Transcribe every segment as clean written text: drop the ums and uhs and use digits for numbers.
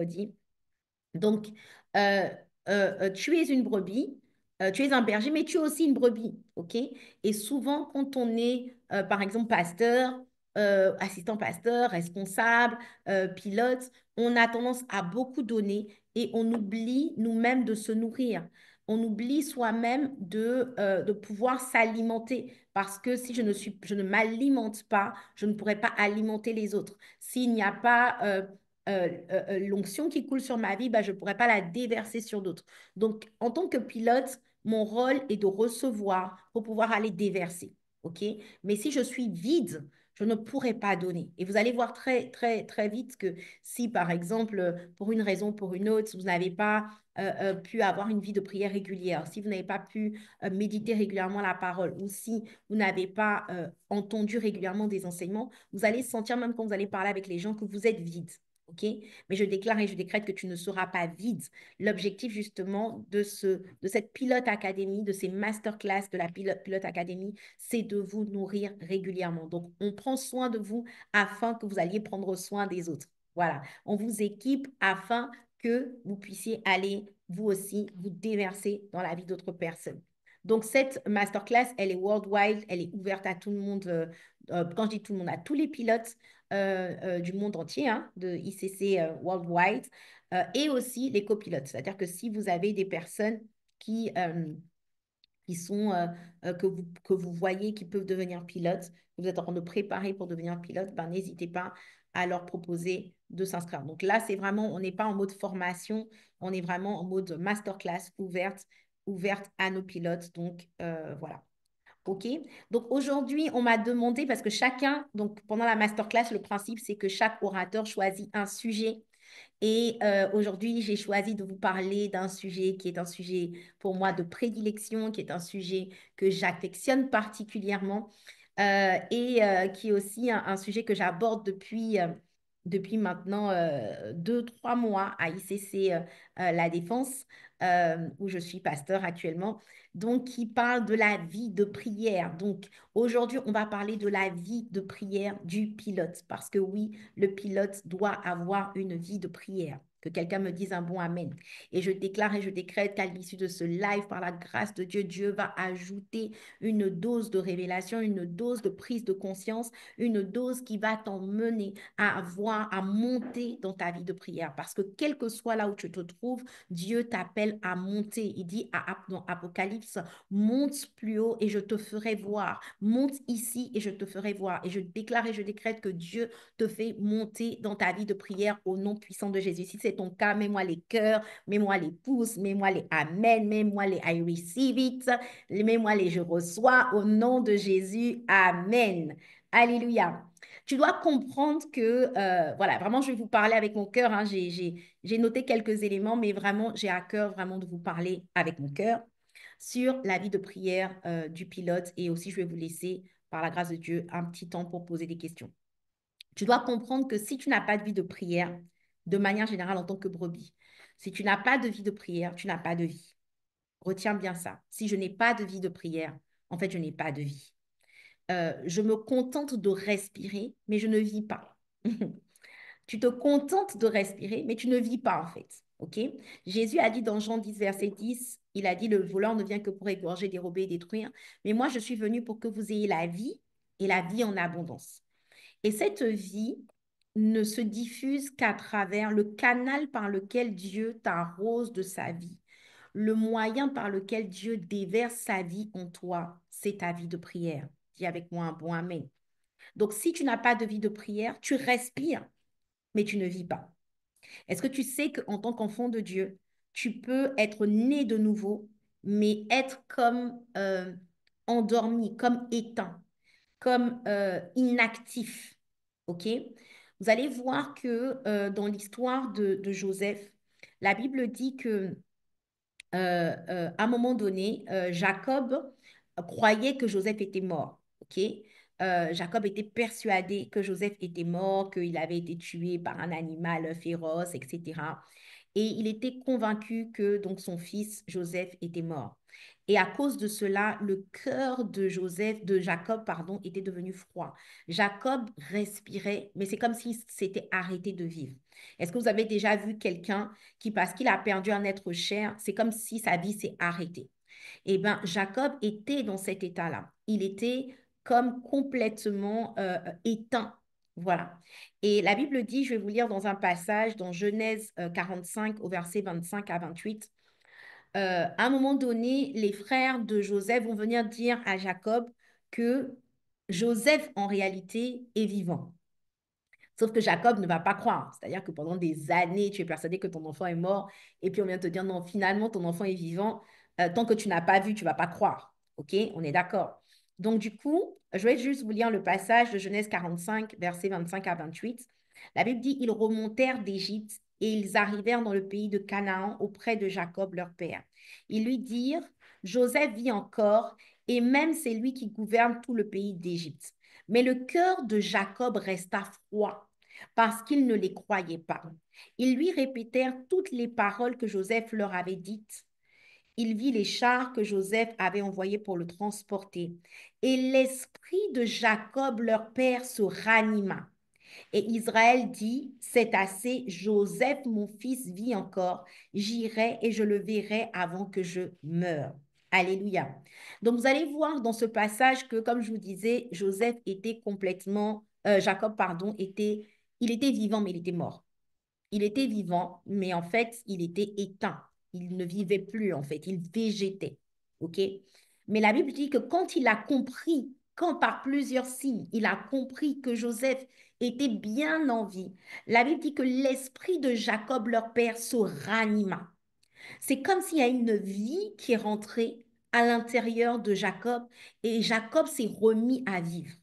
mercredi. Donc, euh, tu es une brebis, tu es un berger, mais tu es aussi une brebis, OK? Et souvent, quand on est, par exemple, pasteur, assistant pasteur, responsable, pilote, on a tendance à beaucoup donner et on oublie nous-mêmes de se nourrir. On oublie soi-même de pouvoir s'alimenter parce que si je ne m'alimente pas, je ne pourrai pas alimenter les autres. S'il n'y a pas l'onction qui coule sur ma vie, bah, je ne pourrais pas la déverser sur d'autres. Donc, en tant que pilote, mon rôle est de recevoir pour pouvoir aller déverser. OK? Mais si je suis vide, je ne pourrai pas donner. Et vous allez voir très, très, très vite que si, par exemple, pour une raison ou pour une autre, vous n'avez pas pu avoir une vie de prière régulière, si vous n'avez pas pu méditer régulièrement la parole, ou si vous n'avez pas entendu régulièrement des enseignements, vous allez sentir même quand vous allez parler avec les gens que vous êtes vide. OK? Mais je déclare et je décrète que tu ne seras pas vide. L'objectif justement de cette Pilote Academy, de ces masterclass de la Pilote Academy, c'est de vous nourrir régulièrement. Donc, on prend soin de vous afin que vous alliez prendre soin des autres. Voilà, on vous équipe afin que vous puissiez aller, vous aussi, vous déverser dans la vie d'autres personnes. Donc, cette masterclass, elle est worldwide, elle est ouverte à tout le monde. Quand je dis tout le monde, à tous les pilotes du monde entier, hein, de ICC Worldwide, et aussi les copilotes. C'est-à-dire que si vous avez des personnes qui, qui sont, que vous voyez qui peuvent devenir pilotes, que vous êtes en train de préparer pour devenir pilote, ben, n'hésitez pas à leur proposer de s'inscrire. Donc là, c'est vraiment, on n'est pas en mode formation, on est vraiment en mode masterclass ouverte à nos pilotes. Donc, voilà. OK? Donc aujourd'hui, on m'a demandé, parce que chacun, donc pendant la masterclass, le principe, c'est que chaque orateur choisit un sujet. Et aujourd'hui, j'ai choisi de vous parler d'un sujet qui est un sujet pour moi de prédilection, qui est un sujet que j'affectionne particulièrement et qui est aussi un sujet que j'aborde depuis maintenant 2, 3 mois à ICC La Défense, où je suis pasteur actuellement, donc qui parle de la vie de prière. Donc aujourd'hui, on va parler de la vie de prière du pilote, parce que oui, le pilote doit avoir une vie de prière. Que quelqu'un me dise un bon amen. Et je déclare et je décrète qu'à l'issue de ce live, par la grâce de Dieu, Dieu va ajouter une dose de révélation, une dose de prise de conscience, une dose qui va t'emmener à avoir, à monter dans ta vie de prière. Parce que quel que soit là où tu te trouves, Dieu t'appelle à monter. Il dit dans Apocalypse, monte plus haut et je te ferai voir. Monte ici et je te ferai voir. Et je déclare et je décrète que Dieu te fait monter dans ta vie de prière au nom puissant de Jésus. Si c'est ton cas, mets-moi les cœurs, mets-moi les pouces, mets-moi les amen, mets-moi les I receive it, mets-moi les je reçois au nom de Jésus. Amen. Alléluia. Tu dois comprendre que, voilà, vraiment, je vais vous parler avec mon cœur. Hein. J'ai noté quelques éléments, mais vraiment, j'ai à cœur vraiment de vous parler avec mon cœur sur la vie de prière du pilote. Et aussi, je vais vous laisser, par la grâce de Dieu, un petit temps pour poser des questions. Tu dois comprendre que si tu n'as pas de vie de prière, de manière générale en tant que brebis, si tu n'as pas de vie de prière, tu n'as pas de vie. Retiens bien ça. Si je n'ai pas de vie de prière, en fait, je n'ai pas de vie. Je me contente de respirer, mais je ne vis pas. Tu te contentes de respirer, mais tu ne vis pas en fait. OK? Jésus a dit dans Jean 10, verset 10, il a dit, le voleur ne vient que pour égorger, dérober et détruire. Mais moi, je suis venu pour que vous ayez la vie et la vie en abondance. Et cette vie ne se diffuse qu'à travers le canal par lequel Dieu t'arrose de sa vie. Le moyen par lequel Dieu déverse sa vie en toi, c'est ta vie de prière. Dis avec moi un bon amen. Donc, si tu n'as pas de vie de prière, tu respires, mais tu ne vis pas. Est-ce que tu sais qu'en tant qu'enfant de Dieu, tu peux être né de nouveau, mais être comme endormi, comme éteint, comme inactif? OK? Vous allez voir que dans l'histoire de Joseph, la Bible dit que à un moment donné, Jacob croyait que Joseph était mort. OK? Jacob était persuadé que Joseph était mort, qu'il avait été tué par un animal féroce, etc. Et il était convaincu que donc son fils Joseph était mort. Et à cause de cela, le cœur de Jacob, pardon, était devenu froid. Jacob respirait, mais c'est comme s'il s'était arrêté de vivre. Est-ce que vous avez déjà vu quelqu'un qui, parce qu'il a perdu un être cher, c'est comme si sa vie s'est arrêtée? Eh bien, Jacob était dans cet état-là. Il était comme complètement éteint. Voilà. Et la Bible dit, je vais vous lire dans un passage dans Genèse 45 au verset 25 à 28. À un moment donné, les frères de Joseph vont venir dire à Jacob que Joseph, en réalité, est vivant. Sauf que Jacob ne va pas croire. C'est-à-dire que pendant des années, tu es persuadé que ton enfant est mort. Et puis on vient te dire, non, finalement, ton enfant est vivant. Tant que tu n'as pas vu, tu ne vas pas croire. OK? On est d'accord. Donc, du coup, je vais juste vous lire le passage de Genèse 45, versets 25 à 28. La Bible dit, ils remontèrent d'Égypte et ils arrivèrent dans le pays de Canaan auprès de Jacob, leur père. Ils lui dirent, Joseph vit encore et même c'est lui qui gouverne tout le pays d'Égypte. Mais le cœur de Jacob resta froid parce qu'ils ne les croyaient pas. Ils lui répétèrent toutes les paroles que Joseph leur avait dites. Il vit les chars que Joseph avait envoyés pour le transporter. Et l'esprit de Jacob, leur père, se ranima. Et Israël dit, c'est assez, Joseph, mon fils, vit encore. J'irai et je le verrai avant que je meure. Alléluia. Donc, vous allez voir dans ce passage que, comme je vous disais, Joseph était complètement, Jacob, pardon, il était vivant, mais il était mort. Il était vivant, mais en fait, il était éteint. Il ne vivait plus, en fait. Il végétait. OK? Mais la Bible dit que quand il a compris, quand par plusieurs signes, il a compris que Joseph était bien en vie, la Bible dit que l'esprit de Jacob, leur père, se ranima. C'est comme s'il y a une vie qui est rentrée à l'intérieur de Jacob et Jacob s'est remis à vivre.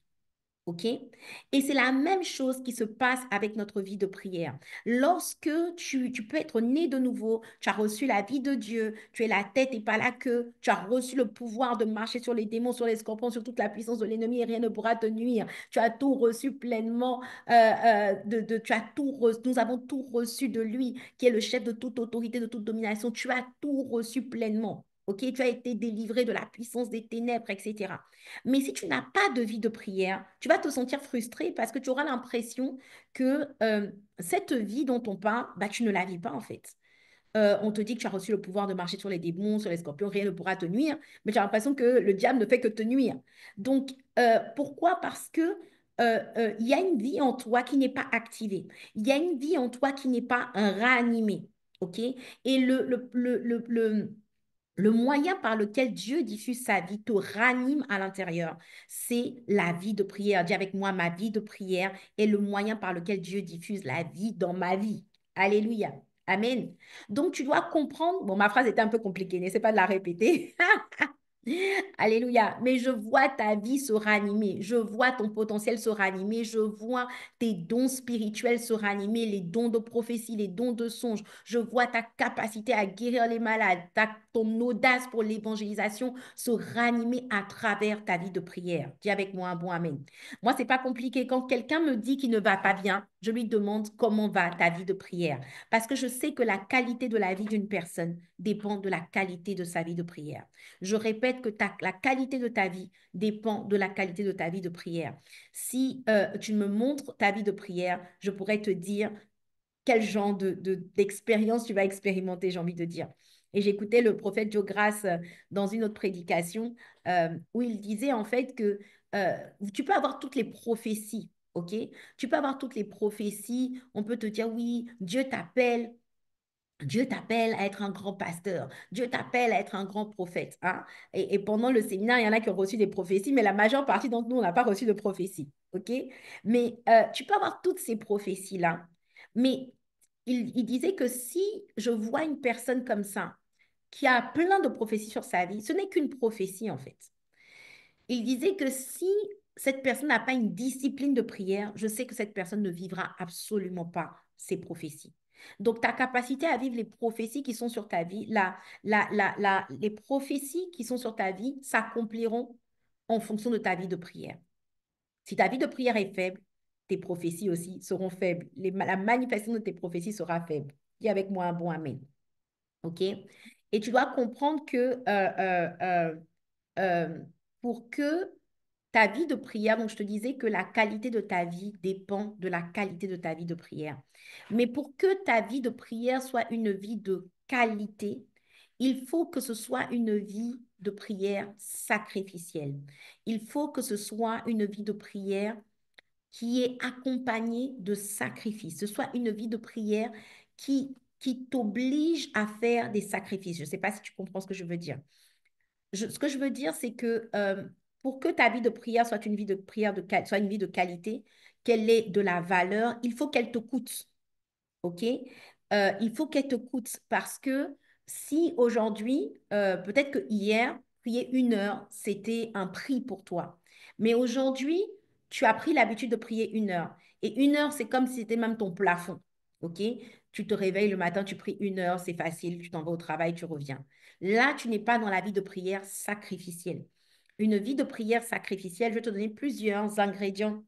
OK? Et c'est la même chose qui se passe avec notre vie de prière. Lorsque tu peux être né de nouveau, tu as reçu la vie de Dieu, tu es la tête et pas la queue, tu as reçu le pouvoir de marcher sur les démons, sur les scorpions, sur toute la puissance de l'ennemi et rien ne pourra te nuire. Tu as tout reçu pleinement, tu as nous avons tout reçu de lui, qui est le chef de toute autorité, de toute domination. Tu as tout reçu pleinement. OK? Tu as été délivré de la puissance des ténèbres, etc. Mais si tu n'as pas de vie de prière, tu vas te sentir frustré parce que tu auras l'impression que cette vie dont on parle, bah, tu ne la vis pas en fait. On te dit que tu as reçu le pouvoir de marcher sur les démons, sur les scorpions, rien ne pourra te nuire, mais tu as l'impression que le diable ne fait que te nuire. Donc, pourquoi? Parce que il y a une vie en toi qui n'est pas activée. Il y a une vie en toi qui n'est pas ranimée. OK? Et le moyen par lequel Dieu diffuse sa vie te ranime à l'intérieur. C'est la vie de prière. Dis avec moi, ma vie de prière est le moyen par lequel Dieu diffuse la vie dans ma vie. Alléluia. Amen. Donc, tu dois comprendre. Bon, ma phrase était un peu compliquée, n'essaie pas de la répéter. Alléluia. Mais je vois ta vie se ranimer. Je vois ton potentiel se ranimer. Je vois tes dons spirituels se ranimer, les dons de prophétie, les dons de songe. Je vois ta capacité à guérir les malades, ton audace pour l'évangélisation se ranimer à travers ta vie de prière. Dis avec moi un bon amen. Moi, c'est pas compliqué. Quand quelqu'un me dit qu'il ne va pas bien, je lui demande comment va ta vie de prière. Parce que je sais que la qualité de la vie d'une personne dépend de la qualité de sa vie de prière. Je répète que la qualité de ta vie dépend de la qualité de ta vie de prière. Si tu me montres ta vie de prière, je pourrais te dire quel genre d'expérience tu vas expérimenter, j'ai envie de dire. Et j'écoutais le prophète Joe Grace dans une autre prédication où il disait en fait que tu peux avoir toutes les prophéties, ok? Tu peux avoir toutes les prophéties, on peut te dire oui, Dieu t'appelle à être un grand pasteur. Dieu t'appelle à être un grand prophète. Hein? Et pendant le séminaire, il y en a qui ont reçu des prophéties, mais la majeure partie d'entre nous, on n'a pas reçu de prophétie. OK? Mais tu peux avoir toutes ces prophéties-là. Mais il disait que si je vois une personne comme ça, qui a plein de prophéties sur sa vie, ce n'est qu'une prophétie en fait. Il disait que si cette personne n'a pas une discipline de prière, je sais que cette personne ne vivra absolument pas ses prophéties. Donc, ta capacité à vivre les prophéties qui sont sur ta vie, les prophéties qui sont sur ta vie s'accompliront en fonction de ta vie de prière. Si ta vie de prière est faible, tes prophéties aussi seront faibles. La manifestation de tes prophéties sera faible. Dis avec moi un bon amen. OK? Et tu dois comprendre que euh, pour que ta vie de prière, donc je te disais que la qualité de ta vie dépend de la qualité de ta vie de prière. Mais pour que ta vie de prière soit une vie de qualité, il faut que ce soit une vie de prière sacrificielle. Il faut que ce soit une vie de prière qui est accompagnée de sacrifices. Ce soit une vie de prière qui t'oblige à faire des sacrifices. Je ne sais pas si tu comprends ce que je veux dire. Ce que je veux dire, c'est que pour que ta vie de prière soit une vie de prière soit une vie de qualité, qu'elle ait de la valeur, il faut qu'elle te coûte. OK? Il faut qu'elle te coûte parce que si aujourd'hui, peut-être que hier, prier 1 heure, c'était un prix pour toi. Mais aujourd'hui, tu as pris l'habitude de prier 1 heure. Et 1 heure, c'est comme si c'était même ton plafond. OK? Tu te réveilles le matin, tu pries 1 heure, c'est facile, tu t'en vas au travail, tu reviens. Là, tu n'es pas dans la vie de prière sacrificielle. Une vie de prière sacrificielle, je vais te donner plusieurs ingrédients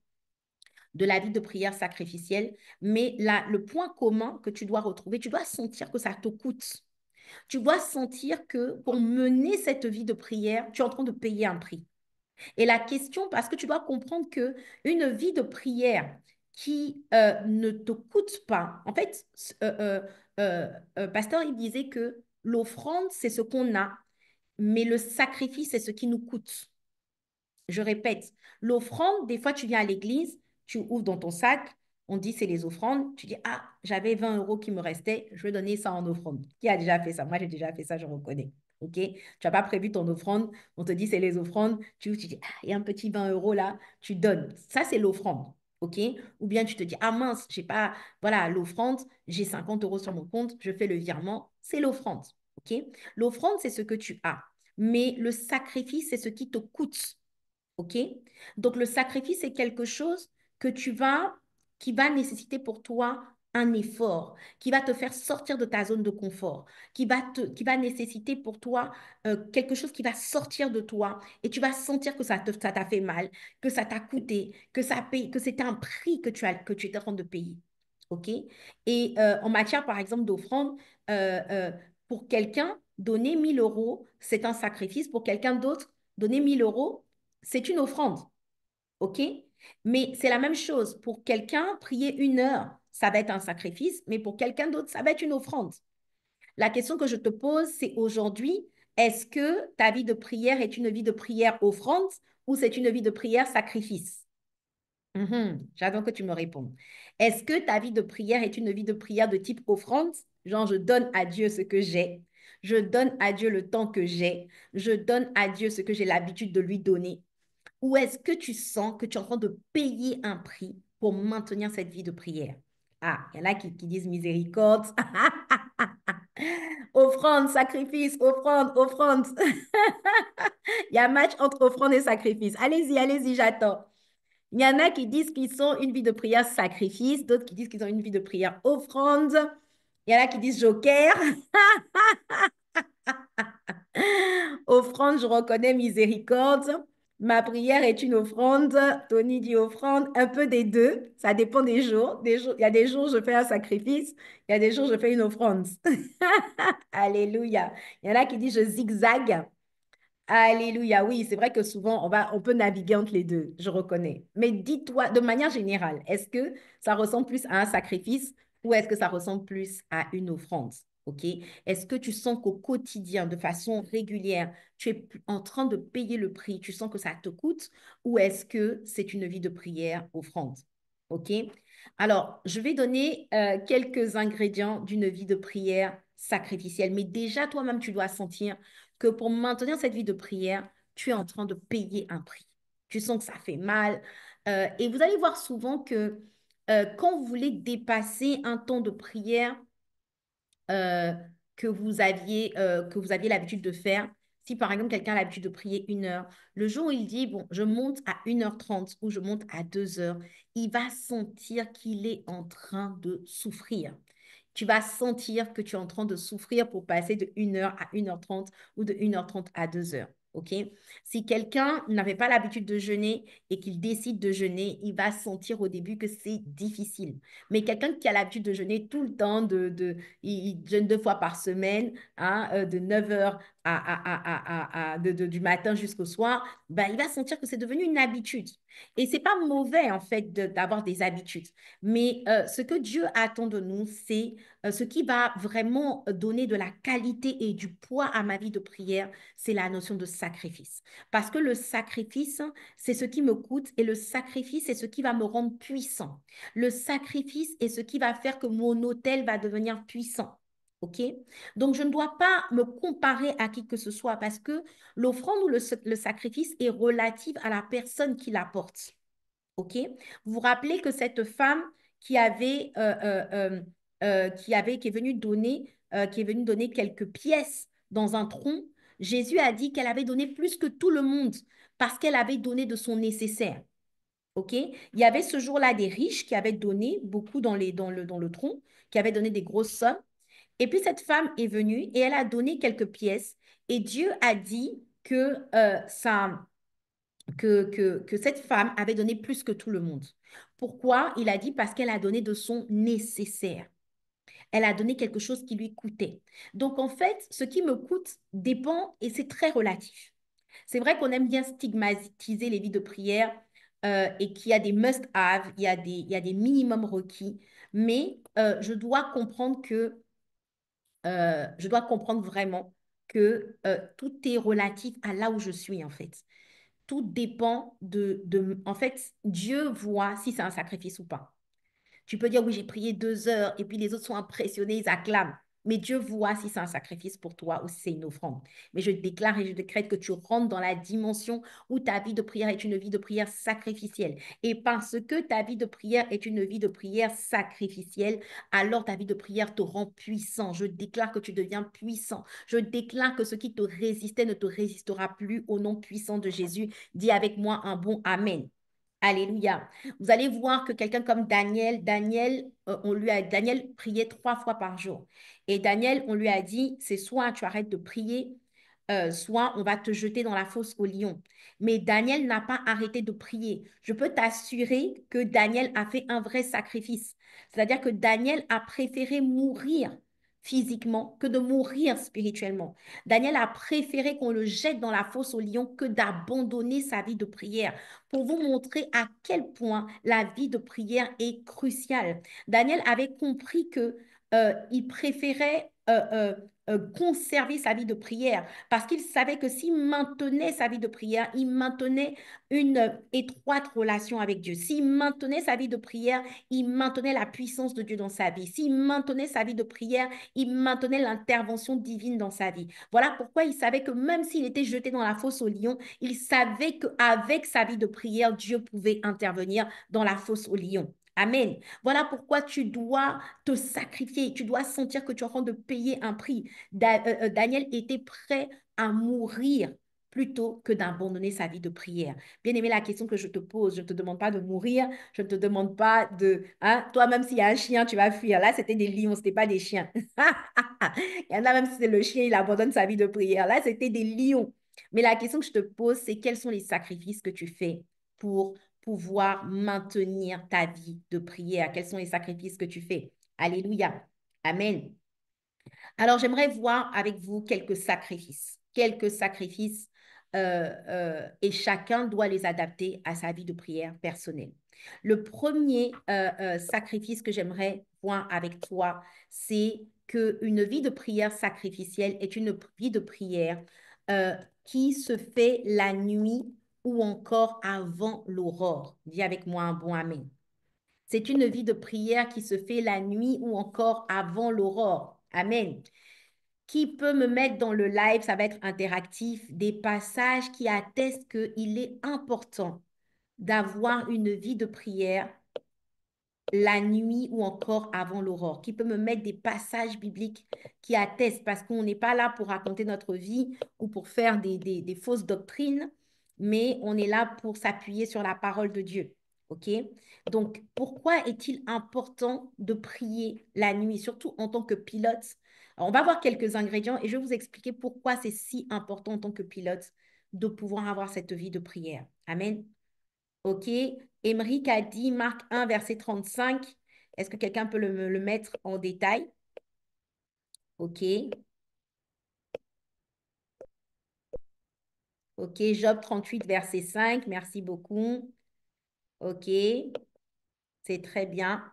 de la vie de prière sacrificielle, mais là, le point commun que tu dois retrouver, tu dois sentir que ça te coûte. Tu dois sentir que pour mener cette vie de prière, tu es en train de payer un prix. Et la question, parce que tu dois comprendre que une vie de prière qui ne te coûte pas, en fait, Pasteur, il disait que l'offrande, c'est ce qu'on a, mais le sacrifice, c'est ce qui nous coûte. Je répète, l'offrande, des fois, tu viens à l'église, tu ouvres dans ton sac, on dit c'est les offrandes, tu dis, ah, j'avais 20 euros qui me restaient, je vais donner ça en offrande. Qui a déjà fait ça? Moi, j'ai déjà fait ça, je reconnais. OK? Tu n'as pas prévu ton offrande, on te dit c'est les offrandes, tu dis, ah, il y a un petit 20 euros là, tu donnes. Ça, c'est l'offrande. OK? Ou bien tu te dis, ah mince, j'ai pas, voilà, l'offrande, j'ai 50 euros sur mon compte, je fais le virement, c'est l'offrande. OK? L'offrande, c'est ce que tu as. Mais le sacrifice, c'est ce qui te coûte. OK? Donc, le sacrifice est quelque chose que qui va nécessiter pour toi un effort, qui va te faire sortir de ta zone de confort, qui va nécessiter pour toi quelque chose qui va sortir de toi et tu vas sentir que ça t'a fait mal, que ça t'a coûté, que c'était un prix que tu étais en train de payer. OK? Et en matière, par exemple, d'offrande, euh, euh, pour quelqu'un, donner 1 000 euros, c'est un sacrifice. Pour quelqu'un d'autre, donner 1 000 euros, c'est une offrande, OK? Mais c'est la même chose. Pour quelqu'un, prier 1 heure, ça va être un sacrifice, mais pour quelqu'un d'autre, ça va être une offrande. La question que je te pose, c'est aujourd'hui, est-ce que ta vie de prière est une vie de prière offrande ou c'est une vie de prière sacrifice? J'attends que tu me répondes. Est-ce que ta vie de prière est une vie de prière de type offrande? Genre, je donne à Dieu ce que j'ai. Je donne à Dieu le temps que j'ai. Je donne à Dieu ce que j'ai l'habitude de lui donner. Ou est-ce que tu sens que tu es en train de payer un prix pour maintenir cette vie de prière? Ah, il y en a qui disent miséricorde. Offrande, sacrifice, offrande, offrande. Il y a un match entre offrande et sacrifice. Allez-y, allez-y, j'attends. Il y en a qui disent qu'ils ont une vie de prière sacrifice, d'autres qui disent qu'ils ont une vie de prière offrande. Il y en a qui disent joker. Offrande, je reconnais miséricorde. Ma prière est une offrande. Tony dit offrande, un peu des deux. Ça dépend des jours. Il y a des jours, je fais un sacrifice. Il y a des jours, je fais une offrande. Alléluia. Il y en a qui disent je zigzague. Alléluia. Oui, c'est vrai que souvent, on peut naviguer entre les deux, je reconnais. Mais dis-toi, de manière générale, est-ce que ça ressemble plus à un sacrifice ou est-ce que ça ressemble plus à une offrande? OK? Est-ce que tu sens qu'au quotidien, de façon régulière, tu es en train de payer le prix, tu sens que ça te coûte ou est-ce que c'est une vie de prière offrande? OK? Alors, je vais donner quelques ingrédients d'une vie de prière sacrificielle, mais déjà, toi-même, tu dois sentir que pour maintenir cette vie de prière, tu es en train de payer un prix. Tu sens que ça fait mal. Et vous allez voir souvent que quand vous voulez dépasser un temps de prière euh, que vous aviez l'habitude de faire, si par exemple quelqu'un a l'habitude de prier 1 heure, le jour où il dit, bon, je monte à 1h30 ou je monte à 2 heures, il va sentir qu'il est en train de souffrir. Tu vas sentir que tu es en train de souffrir pour passer de 1 heure à 1h30 ou de 1h30 à 2 heures. OK? Si quelqu'un n'avait pas l'habitude de jeûner et qu'il décide de jeûner, il va sentir au début que c'est difficile. Mais quelqu'un qui a l'habitude de jeûner tout le temps, il jeûne 2 fois par semaine, hein, de 9 heures du matin jusqu'au soir, ben, il va sentir que c'est devenu une habitude. Et c'est pas mauvais, en fait, d'avoir des habitudes. Mais ce que Dieu attend de nous, c'est ce qui va vraiment donner de la qualité et du poids à ma vie de prière, c'est la notion de sacrifice. Parce que le sacrifice, c'est ce qui me coûte et le sacrifice, c'est ce qui va me rendre puissant. Le sacrifice est ce qui va faire que mon autel va devenir puissant. OK? Donc, je ne dois pas me comparer à qui que ce soit parce que l'offrande ou le sacrifice est relative à la personne qui l'apporte. OK? Vous vous rappelez que cette femme qui avait, qui est venue donner quelques pièces dans un tronc, Jésus a dit qu'elle avait donné plus que tout le monde parce qu'elle avait donné de son nécessaire. OK? Il y avait ce jour-là des riches qui avaient donné beaucoup dans le tronc, qui avaient donné des grosses sommes. Et puis cette femme est venue et elle a donné quelques pièces. Et Dieu a dit que cette femme avait donné plus que tout le monde. Pourquoi? Il a dit parce qu'elle a donné de son nécessaire. Elle a donné quelque chose qui lui coûtait. Donc, en fait, ce qui me coûte dépend et c'est très relatif. C'est vrai qu'on aime bien stigmatiser les vies de prière et qu'il y a des must-have, il y a des minimums requis, mais je dois comprendre vraiment que tout est relatif à là où je suis, en fait. Tout dépend En fait, Dieu voit si c'est un sacrifice ou pas. Tu peux dire, oui, j'ai prié 2 heures et puis les autres sont impressionnés, ils acclament. Mais Dieu voit si c'est un sacrifice pour toi ou si c'est une offrande. Mais je déclare et je décrète que tu rentres dans la dimension où ta vie de prière est une vie de prière sacrificielle. Et parce que ta vie de prière est une vie de prière sacrificielle, alors ta vie de prière te rend puissant. Je déclare que tu deviens puissant. Je déclare que ce qui te résistait ne te résistera plus au nom puissant de Jésus. Dis avec moi un bon Amen. Alléluia. Vous allez voir que quelqu'un comme Daniel priait 3 fois par jour. Et Daniel, on lui a dit, c'est soit tu arrêtes de prier, soit on va te jeter dans la fosse au lion. Mais Daniel n'a pas arrêté de prier. Je peux t'assurer que Daniel a fait un vrai sacrifice. C'est-à-dire que Daniel a préféré mourir physiquement que de mourir spirituellement. Daniel a préféré qu'on le jette dans la fosse au lion que d'abandonner sa vie de prière pour vous montrer à quel point la vie de prière est cruciale. Daniel avait compris que il préférait conserver sa vie de prière parce qu'il savait que s'il maintenait sa vie de prière, il maintenait une étroite relation avec Dieu. S'il maintenait sa vie de prière, il maintenait la puissance de Dieu dans sa vie. S'il maintenait sa vie de prière, il maintenait l'intervention divine dans sa vie. Voilà pourquoi il savait que même s'il était jeté dans la fosse au lion, il savait qu'avec sa vie de prière, Dieu pouvait intervenir dans la fosse au lion. Amen. Voilà pourquoi tu dois te sacrifier. Tu dois sentir que tu es en train de payer un prix. Daniel était prêt à mourir plutôt que d'abandonner sa vie de prière. Bien aimé, la question que je te pose, je ne te demande pas de mourir, je ne te demande pas de... Hein, toi, même s'il y a un chien, tu vas fuir. Là, c'était des lions, ce n'était pas des chiens. Il y en a même si c'est le chien, il abandonne sa vie de prière. Là, c'était des lions. Mais la question que je te pose, c'est quels sont les sacrifices que tu fais pour pouvoir maintenir ta vie de prière? Quels sont les sacrifices que tu fais? Alléluia. Amen. Alors, j'aimerais voir avec vous quelques sacrifices. Quelques sacrifices et chacun doit les adapter à sa vie de prière personnelle. Le premier sacrifice que j'aimerais voir avec toi, c'est qu'une vie de prière sacrificielle est une vie de prière qui se fait la nuit ou encore avant l'aurore. Dis avec moi un bon amen. C'est une vie de prière qui se fait la nuit ou encore avant l'aurore. Amen. Qui peut me mettre dans le live, ça va être interactif, des passages qui attestent qu'il est important d'avoir une vie de prière la nuit ou encore avant l'aurore, qui peut me mettre des passages bibliques qui attestent, parce qu'on n'est pas là pour raconter notre vie ou pour faire des fausses doctrines, mais on est là pour s'appuyer sur la parole de Dieu. OK? Donc, pourquoi est-il important de prier la nuit, surtout en tant que pilote? Alors, on va voir quelques ingrédients et je vais vous expliquer pourquoi c'est si important en tant que pilote de pouvoir avoir cette vie de prière. Amen. OK. Émeric a dit Marc 1, verset 35. Est-ce que quelqu'un peut le mettre en détail? OK. OK. Job 38, verset 5. Merci beaucoup. OK. C'est très bien.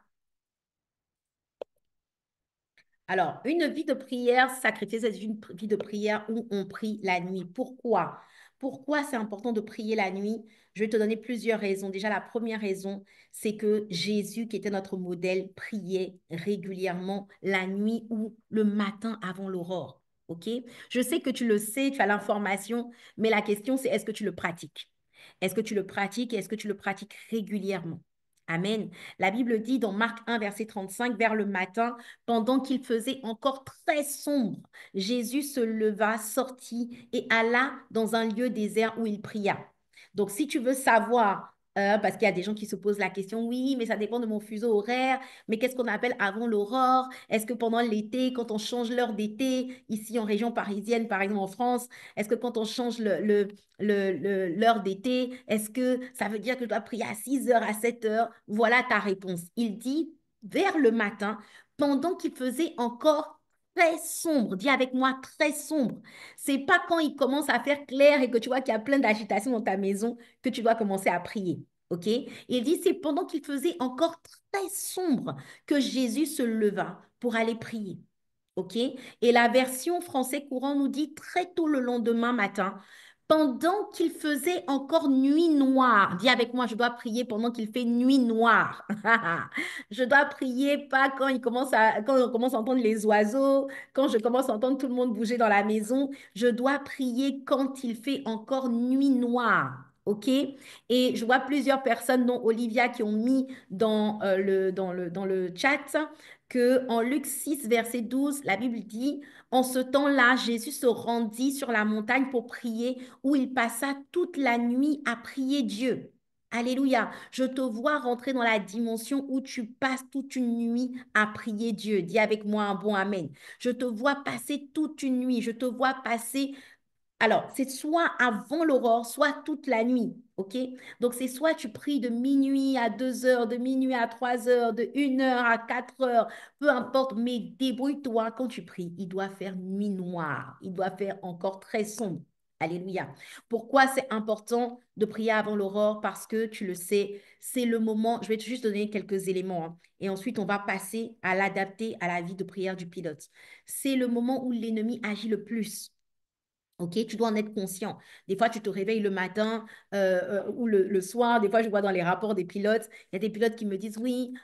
Alors, une vie de prière sacrifiée, c'est une vie de prière où on prie la nuit. Pourquoi? Pourquoi c'est important de prier la nuit? Je vais te donner plusieurs raisons. Déjà, la première raison, c'est que Jésus, qui était notre modèle, priait régulièrement la nuit ou le matin avant l'aurore. OK? Je sais que tu le sais, tu as l'information, mais la question, c'est est-ce que tu le pratiques? Est-ce que tu le pratiques et est-ce que tu le pratiques régulièrement? Amen. La Bible dit dans Marc 1, verset 35, vers le matin, pendant qu'il faisait encore très sombre, Jésus se leva, sortit et alla dans un lieu désert où il pria. Donc, si tu veux savoir, parce qu'il y a des gens qui se posent la question, oui, mais ça dépend de mon fuseau horaire, mais qu'est-ce qu'on appelle avant l'aurore? Est-ce que pendant l'été, quand on change l'heure d'été, ici en région parisienne, par exemple en France, est-ce que quand on change l'heure d'été, est-ce que ça veut dire que je dois prier à 6 heures, à 7 heures? Voilà ta réponse. Il dit, vers le matin, pendant qu'il faisait encore très sombre. Dis avec moi, très sombre. C'est pas quand il commence à faire clair et que tu vois qu'il y a plein d'agitation dans ta maison que tu dois commencer à prier. OK? Il dit, c'est pendant qu'il faisait encore très sombre que Jésus se leva pour aller prier. OK? Et la version français courant nous dit très tôt le lendemain matin, pendant qu'il faisait encore nuit noire. Dis avec moi, je dois prier pendant qu'il fait nuit noire. Je dois prier pas quand quand on commence à entendre les oiseaux, quand je commence à entendre tout le monde bouger dans la maison. Je dois prier quand il fait encore nuit noire. OK? Et je vois plusieurs personnes, dont Olivia, qui ont mis dans le chat que en Luc 6, verset 12, la Bible dit, en ce temps-là, Jésus se rendit sur la montagne pour prier, où il passa toute la nuit à prier Dieu. Alléluia. Je te vois rentrer dans la dimension où tu passes toute une nuit à prier Dieu. Dis avec moi un bon Amen. Je te vois passer toute une nuit. Je te vois passer alors, c'est soit avant l'aurore, soit toute la nuit, OK? Donc, c'est soit tu pries de minuit à 2 heures, de minuit à 3 heures, de 1 heure à 4 heures, peu importe, mais débrouille-toi quand tu pries. Il doit faire nuit noire, il doit faire encore très sombre. Alléluia. Pourquoi c'est important de prier avant l'aurore? Parce que tu le sais, c'est le moment, je vais juste donner quelques éléments, hein, et ensuite on va passer à l'adapter à la vie de prière du pilote. C'est le moment où l'ennemi agit le plus. OK, tu dois en être conscient. Des fois, tu te réveilles le matin ou le soir. Des fois, je vois dans les rapports des pilotes, il y a des pilotes qui me disent oui,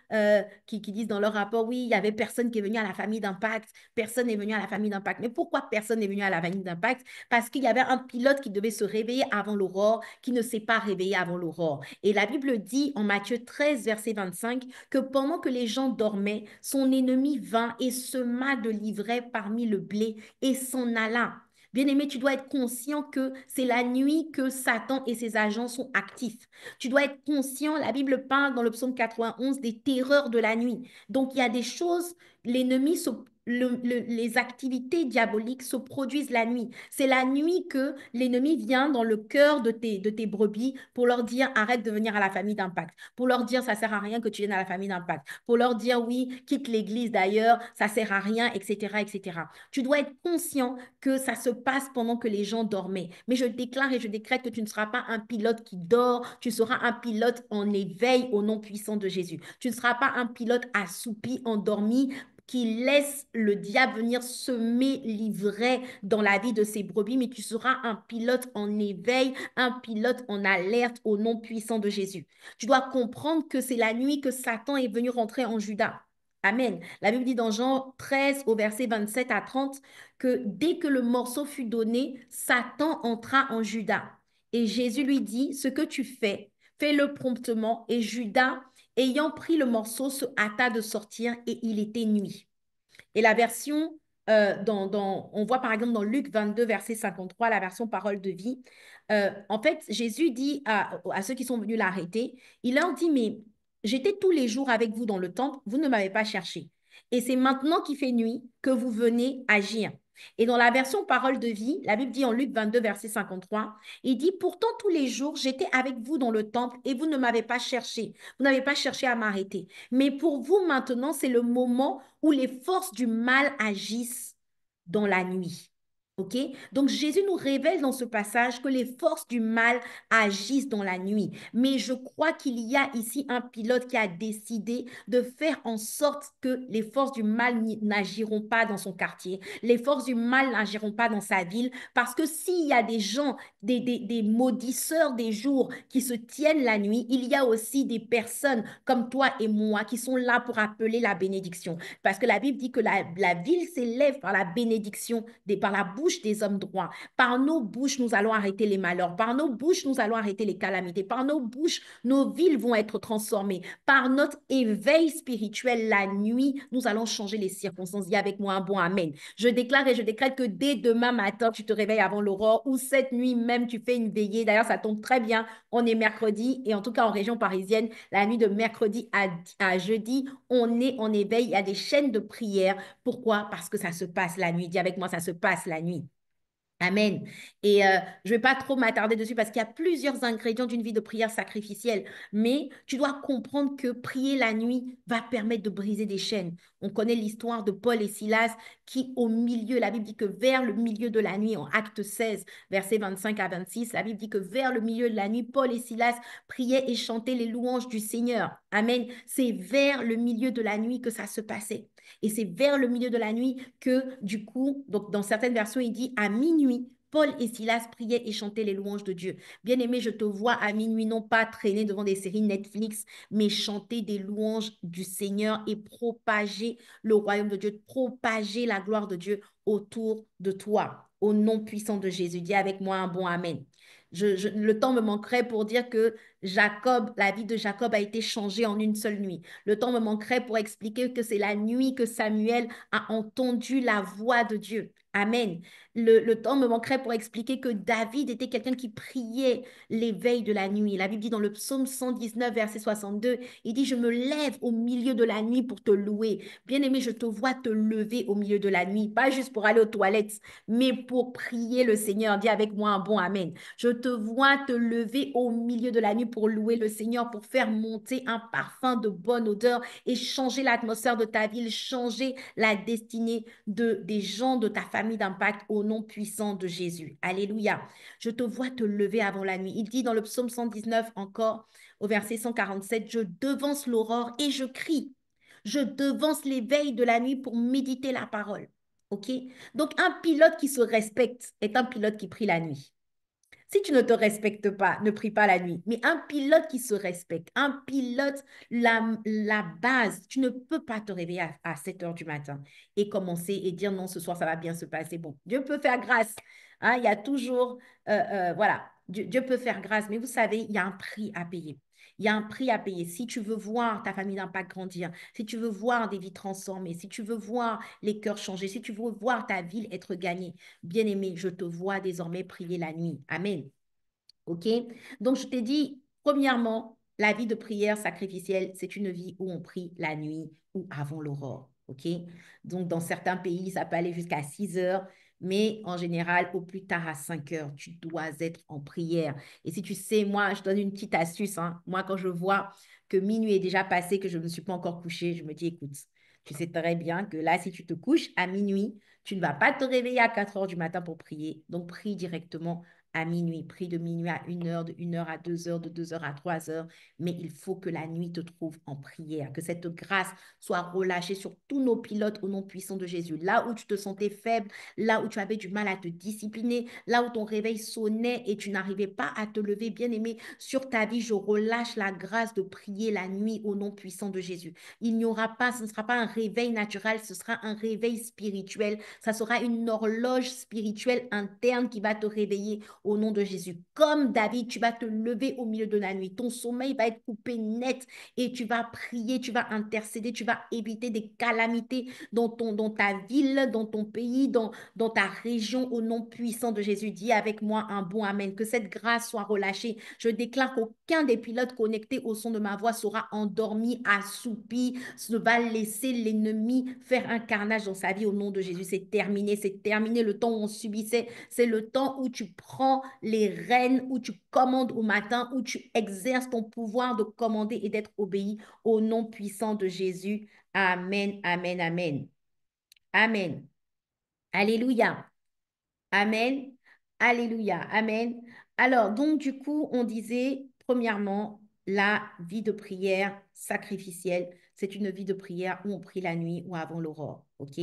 qui disent dans leur rapport, oui, il y avait personne qui est venu à la famille d'impact. Personne n'est venu à la famille d'impact. Mais pourquoi personne n'est venu à la famille d'impact? Parce qu'il y avait un pilote qui devait se réveiller avant l'aurore, qui ne s'est pas réveillé avant l'aurore. Et la Bible dit en Matthieu 13, verset 25, que pendant que les gens dormaient, son ennemi vint et sema de l'ivraie parmi le blé et s'en alla. Bien-aimé, tu dois être conscient que c'est la nuit que Satan et ses agents sont actifs. Tu dois être conscient, la Bible parle dans le psaume 91 des terreurs de la nuit. Donc, il y a des choses, l'ennemi les activités diaboliques se produisent la nuit. C'est la nuit que l'ennemi vient dans le cœur de tes brebis pour leur dire arrête de venir à la famille d'impact, pour leur dire ça sert à rien que tu viennes à la famille d'impact, pour leur dire oui, quitte l'église d'ailleurs, ça sert à rien, etc., etc. Tu dois être conscient que ça se passe pendant que les gens dormaient. Mais je déclare et je décrète que tu ne seras pas un pilote qui dort, tu seras un pilote en éveil au nom puissant de Jésus. Tu ne seras pas un pilote assoupi, endormi, qui laisse le diable venir semer l'ivraie dans la vie de ses brebis, mais tu seras un pilote en éveil, un pilote en alerte au nom puissant de Jésus. Tu dois comprendre que c'est la nuit que Satan est venu rentrer en Juda. Amen. La Bible dit dans Jean 13 au verset 27 à 30 que dès que le morceau fut donné, Satan entra en Judas. Et Jésus lui dit, ce que tu fais, fais-le promptement. Et Judas, ayant pris le morceau, se hâta de sortir et il était nuit. Et la version, on voit par exemple dans Luc 22, verset 53, la version parole de vie. En fait, Jésus dit à ceux qui sont venus l'arrêter, il leur dit, mais j'étais tous les jours avec vous dans le temple, vous ne m'avez pas cherché. Et c'est maintenant qu'il fait nuit que vous venez agir. Et dans la version Parole de vie, la Bible dit en Luc 22, verset 53, il dit, pourtant tous les jours, j'étais avec vous dans le temple et vous ne m'avez pas cherché. Vous n'avez pas cherché à m'arrêter. Mais pour vous maintenant, c'est le moment où les forces du mal agissent dans la nuit. OK? Donc Jésus nous révèle dans ce passage que les forces du mal agissent dans la nuit. Mais je crois qu'il y a ici un pilote qui a décidé de faire en sorte que les forces du mal n'agiront pas dans son quartier. Les forces du mal n'agiront pas dans sa ville. Parce que s'il y a des gens, des maudisseurs des jours qui se tiennent la nuit, il y a aussi des personnes comme toi et moi qui sont là pour appeler la bénédiction. Parce que la Bible dit que la ville s'élève par la bénédiction, par la bouche des hommes droits. Par nos bouches, nous allons arrêter les malheurs. Par nos bouches, nous allons arrêter les calamités. Par nos bouches, nos villes vont être transformées. Par notre éveil spirituel, la nuit, nous allons changer les circonstances. Dis avec moi un bon amen. Je déclare et je décrète que dès demain matin, tu te réveilles avant l'aurore ou cette nuit même, tu fais une veillée. D'ailleurs, ça tombe très bien. On est mercredi et en tout cas en région parisienne, la nuit de mercredi à jeudi, on est en éveil. Il y a des chaînes de prière. Pourquoi? Parce que ça se passe la nuit. Dis avec moi, ça se passe la nuit. Amen. Et je ne vais pas trop m'attarder dessus parce qu'il y a plusieurs ingrédients d'une vie de prière sacrificielle. Mais tu dois comprendre que prier la nuit va permettre de briser des chaînes. On connaît l'histoire de Paul et Silas qui, au milieu, la Bible dit que vers le milieu de la nuit, en Acte 16, versets 25 à 26, la Bible dit que vers le milieu de la nuit, Paul et Silas priaient et chantaient les louanges du Seigneur. Amen. C'est vers le milieu de la nuit que ça se passait. Et c'est vers le milieu de la nuit que, du coup, donc dans certaines versions, il dit à minuit, Paul et Silas priaient et chantaient les louanges de Dieu. Bien-aimé, je te vois à minuit, non pas traîner devant des séries Netflix, mais chanter des louanges du Seigneur et propager le royaume de Dieu, propager la gloire de Dieu autour de toi. Au nom puissant de Jésus, dis avec moi un bon Amen. Le temps me manquerait pour dire que Jacob, la vie de Jacob a été changée en une seule nuit. Le temps me manquerait pour expliquer que c'est la nuit que Samuel a entendu la voix de Dieu. Amen. Le temps me manquerait pour expliquer que David était quelqu'un qui priait l'éveil de la nuit. La Bible dit dans le psaume 119, verset 62, il dit, je me lève au milieu de la nuit pour te louer. Bien-aimé, je te vois te lever au milieu de la nuit, pas juste pour aller aux toilettes, mais pour prier le Seigneur. Dis avec moi un bon Amen. Je te vois te lever au milieu de la nuit pour louer le Seigneur, pour faire monter un parfum de bonne odeur et changer l'atmosphère de ta ville, changer la destinée des gens de ta famille d'impact au nom puissant de Jésus. Alléluia. Je te vois te lever avant la nuit. Il dit dans le psaume 119 encore, au verset 147, je devance l'aurore et je crie. Je devance l'éveil de la nuit pour méditer la parole. OK? Donc, un pilote qui se respecte est un pilote qui prie la nuit. Si tu ne te respectes pas, ne prie pas la nuit. Mais un pilote qui se respecte, un pilote, la base, tu ne peux pas te réveiller à 7 heures du matin et commencer et dire non, ce soir, ça va bien se passer. Bon, Dieu peut faire grâce. Hein, il y a toujours, voilà, Dieu peut faire grâce. Mais vous savez, il y a un prix à payer. Il y a un prix à payer. Si tu veux voir ta famille d'impact grandir, si tu veux voir des vies transformées, si tu veux voir les cœurs changer, si tu veux voir ta ville être gagnée, bien-aimé, je te vois désormais prier la nuit. Amen. OK? Donc, je t'ai dit, premièrement, la vie de prière sacrificielle, c'est une vie où on prie la nuit ou avant l'aurore. OK? Donc, dans certains pays, ça peut aller jusqu'à 6 heures, mais en général, au plus tard à 5 heures, tu dois être en prière. Et si tu sais, moi, je donne une petite astuce, hein. Moi, quand je vois que minuit est déjà passé, que je ne me suis pas encore couchée, je me dis, écoute, tu sais très bien que là, si tu te couches à minuit, tu ne vas pas te réveiller à 4 heures du matin pour prier. Donc, prie directement à minuit, prie de minuit à 1 heure, de 1 heure à 2 heures, de 2 heures à 3 heures. Mais il faut que la nuit te trouve en prière, que cette grâce soit relâchée sur tous nos pilotes au nom puissant de Jésus. Là où tu te sentais faible, là où tu avais du mal à te discipliner, là où ton réveil sonnait et tu n'arrivais pas à te lever, bien aimé, sur ta vie, je relâche la grâce de prier la nuit au nom puissant de Jésus. Il n'y aura pas, ce ne sera pas un réveil naturel, ce sera un réveil spirituel. Ça sera une horloge spirituelle interne qui va te réveiller au nom de Jésus. Comme David, tu vas te lever au milieu de la nuit. Ton sommeil va être coupé net et tu vas prier, tu vas intercéder, tu vas éviter des calamités dans ta ville, dans ton pays, dans ta région, au nom puissant de Jésus. Dis avec moi un bon Amen. Que cette grâce soit relâchée. Je déclare qu'aucun des pilotes connectés au son de ma voix sera endormi, assoupi, ne va laisser l'ennemi faire un carnage dans sa vie au nom de Jésus. C'est terminé le temps où on subissait. C'est le temps où tu prends les rênes, où tu commandes au matin, où tu exerces ton pouvoir de commander et d'être obéi au nom puissant de Jésus. Amen, amen, amen. Amen. Alléluia. Amen. Alléluia. Amen. Alors, donc, du coup, on disait, premièrement, la vie de prière sacrificielle, c'est une vie de prière où on prie la nuit ou avant l'aurore. OK?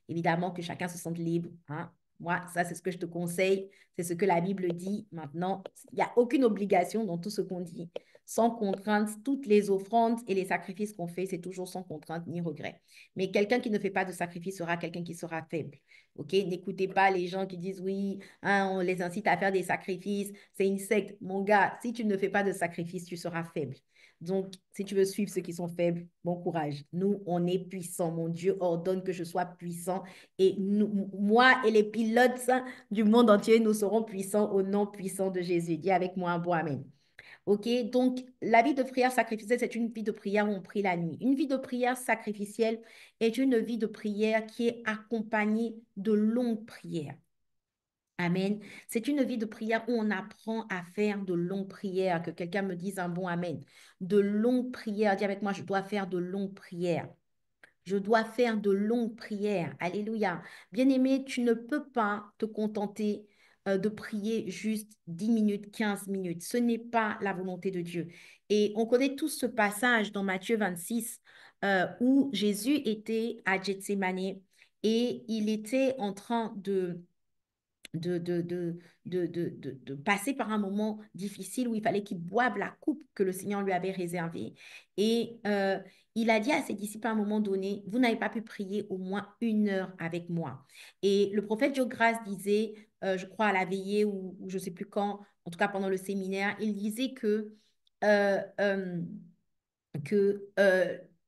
Évidemment que chacun se sente libre. Hein? Moi, ça, c'est ce que je te conseille. C'est ce que la Bible dit. Maintenant, il n'y a aucune obligation dans tout ce qu'on dit. Sans contrainte, toutes les offrandes et les sacrifices qu'on fait, c'est toujours sans contrainte ni regret. Mais quelqu'un qui ne fait pas de sacrifice sera quelqu'un qui sera faible. OK? N'écoutez pas les gens qui disent oui, hein, on les incite à faire des sacrifices, c'est une secte. Mon gars, si tu ne fais pas de sacrifice, tu seras faible. Donc, si tu veux suivre ceux qui sont faibles, bon courage. Nous, on est puissants. Mon Dieu ordonne que je sois puissant. Et moi et les pilotes du monde entier, nous serons puissants au nom puissant de Jésus. Dis avec moi un bon Amen. OK? Donc, la vie de prière sacrificielle, c'est une vie de prière où on prie la nuit. Une vie de prière sacrificielle est une vie de prière qui est accompagnée de longues prières. Amen. C'est une vie de prière où on apprend à faire de longues prières. Que quelqu'un me dise un bon Amen. De longues prières. Dis avec moi, je dois faire de longues prières. Je dois faire de longues prières. Alléluia. Bien-aimé, tu ne peux pas te contenter de prier juste 10 minutes, 15 minutes. Ce n'est pas la volonté de Dieu. Et on connaît tous ce passage dans Matthieu 26 où Jésus était à Gethsémané et il était en train de, de, de, de passer par un moment difficile où il fallait qu'il boive la coupe que le Seigneur lui avait réservée. Et il a dit à ses disciples à un moment donné, vous n'avez pas pu prier au moins 1 heure avec moi. Et le prophète Joe disait, je crois à la veillée ou je ne sais plus quand, en tout cas pendant le séminaire, il disait euh, euh, que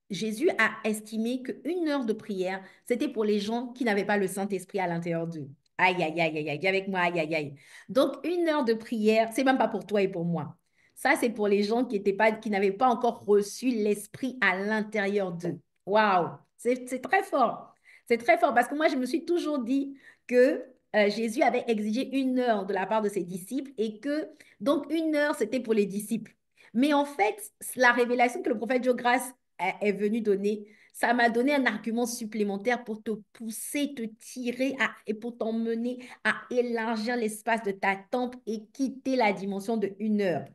Jésus a estimé qu'1 heure de prière, c'était pour les gens qui n'avaient pas le Saint-Esprit à l'intérieur d'eux. Aïe, aïe, aïe, aïe, aïe, dis avec moi, aïe, aïe, aïe. Donc, 1 heure de prière, c'est même pas pour toi et pour moi. Ça, c'est pour les gens qui n'avaient pas encore reçu l'Esprit à l'intérieur d'eux. Waouh, c'est très fort. C'est très fort parce que moi, je me suis toujours dit que Jésus avait exigé 1 heure de la part de ses disciples et que, donc, 1 heure, c'était pour les disciples. Mais en fait, la révélation que le prophète Joe Grace est venu donner, ça m'a donné un argument supplémentaire pour te pousser, te tirer et pour t'emmener à élargir l'espace de ta tente et quitter la dimension de 1 heure.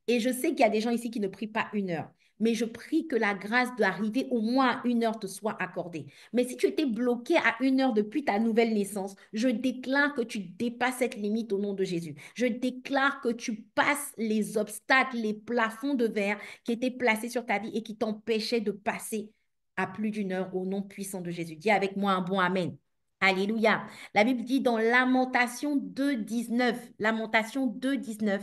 Et je sais qu'il y a des gens ici qui ne prient pas 1 heure, mais je prie que la grâce d'arriver au moins à 1 heure te soit accordée. Mais si tu étais bloqué à 1 heure depuis ta nouvelle naissance, je déclare que tu dépasses cette limite au nom de Jésus. Je déclare que tu passes les obstacles, les plafonds de verre qui étaient placés sur ta vie et qui t'empêchaient de passer à plus d'1 heure au nom puissant de Jésus. Dis avec moi un bon Amen. Alléluia. La Bible dit dans Lamentation 2,19, Lamentation 2,19,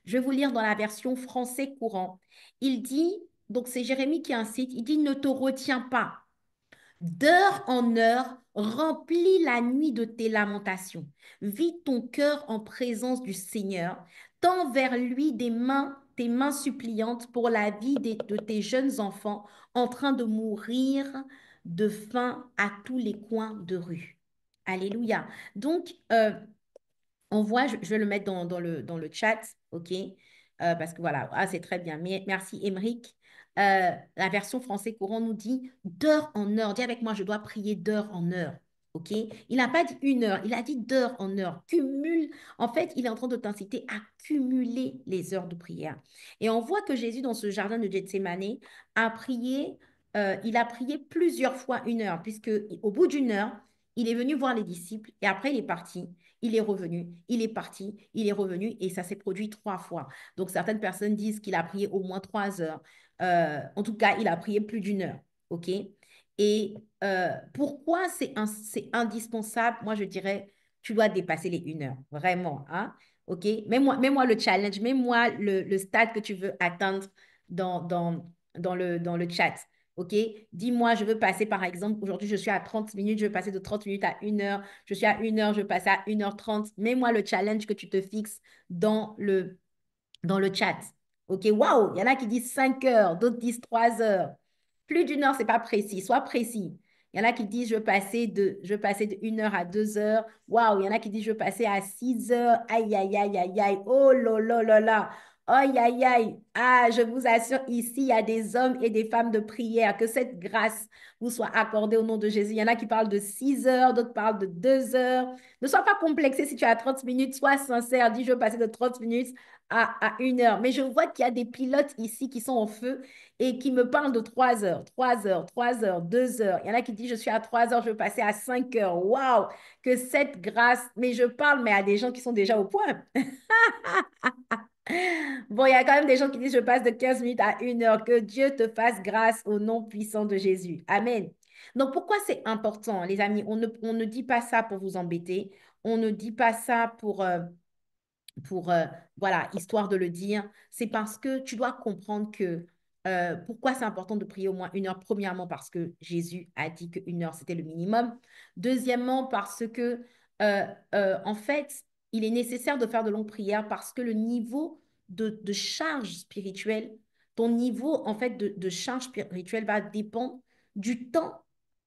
je vais vous lire dans la version français courant. Il dit, donc c'est Jérémie qui incite, il dit, ne te retiens pas. D'heure en heure, remplis la nuit de tes lamentations. Vide ton cœur en présence du Seigneur. Tends vers lui tes mains suppliantes pour la vie de tes jeunes enfants en train de mourir de faim à tous les coins de rue. Alléluia. Donc, on voit, je vais le mettre dans le chat, OK? Parce que voilà, ah, c'est très bien. Merci, Émeric. La version français courant nous dit d'heure en heure. Dis avec moi, je dois prier d'heure en heure. OK? Il n'a pas dit 1 heure, il a dit d'heure en heure. Cumule. En fait, il est en train de t'inciter à cumuler les heures de prière. Et on voit que Jésus, dans ce jardin de Gethsémané, a prié, il a prié plusieurs fois 1 heure, puisque au bout d'1 heure, il est venu voir les disciples et après, il est parti. Il est revenu, il est parti, il est revenu et ça s'est produit 3 fois. Donc, certaines personnes disent qu'il a prié au moins 3 heures. En tout cas, il a prié plus d'1 heure. OK? Et pourquoi c'est indispensable? Moi, je dirais, tu dois dépasser les 1 heure. Vraiment, hein? OK? Mets-moi le challenge, mets-moi le stade que tu veux atteindre dans, dans, dans le chat. OK? Dis-moi, je veux passer, par exemple, aujourd'hui, je suis à 30 minutes, je veux passer de 30 minutes à 1 heure. Je suis à 1 heure, je veux passer à 1h30. Mets-moi le challenge que tu te fixes dans le chat. OK, waouh, il y en a qui disent 5 heures, d'autres disent 3 heures. Plus d'1 heure, c'est pas précis. Sois précis. Il y en a qui disent je veux passer de 1 heure à 2 heures. Waouh, il y en a qui disent je veux passer à 6 heures. Aïe, aïe, aïe, aïe, aïe. Oh là là là là. Aïe, aïe, aïe. Ah, je vous assure, ici, il y a des hommes et des femmes de prière. Que cette grâce vous soit accordée au nom de Jésus. Il y en a qui parlent de 6 heures, d'autres parlent de 2 heures. Ne sois pas complexé si tu as 30 minutes. Sois sincère. Dis, je veux passer de 30 minutes à 1 heure. Mais je vois qu'il y a des pilotes ici qui sont en feu et qui me parlent de 3 heures, 3 heures, 3 heures, 2 heures. Il y en a qui disent, je suis à 3 heures, je veux passer à 5 heures. Waouh! Que cette grâce, mais je parle, mais à des gens qui sont déjà au point. Bon, il y a quand même des gens qui disent, je passe de 15 minutes à 1 heure. Que Dieu te fasse grâce au nom puissant de Jésus. Amen. Donc, pourquoi c'est important, les amis? On ne dit pas ça pour vous embêter. On ne dit pas ça pour voilà, histoire de le dire, c'est parce que tu dois comprendre que pourquoi c'est important de prier au moins 1 heure. Premièrement, parce que Jésus a dit que 1 heure, c'était le minimum. Deuxièmement, parce que, euh, en fait, il est nécessaire de faire de longues prières parce que le niveau de charge spirituelle, ton niveau, en fait, de charge spirituelle va dépendre du temps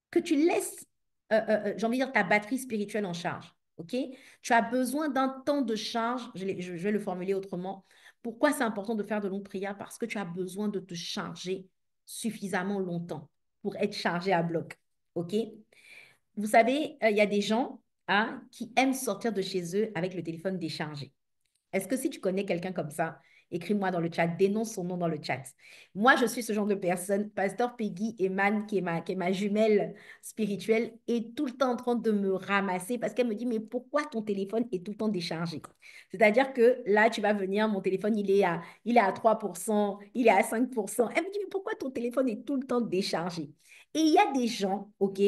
que tu laisses, j'ai envie de dire, ta batterie spirituelle en charge. OK? Tu as besoin d'un temps de charge, je vais le formuler autrement. Pourquoi c'est important de faire de longues prières? Parce que tu as besoin de te charger suffisamment longtemps pour être chargé à bloc. OK? Vous savez, il y a des gens hein, qui aiment sortir de chez eux avec le téléphone déchargé. Est-ce que si tu connais quelqu'un comme ça, écris-moi dans le chat, dénonce son nom dans le chat. Moi, je suis ce genre de personne. Pasteur Peggy Eman, qui est ma jumelle spirituelle, est tout le temps en train de me ramasser parce qu'elle me dit, mais pourquoi ton téléphone est tout le temps déchargé? C'est-à-dire que là, tu vas venir, mon téléphone, il est à 3%, il est à 5%. Elle me dit, mais pourquoi ton téléphone est tout le temps déchargé? Et il y a des gens, OK,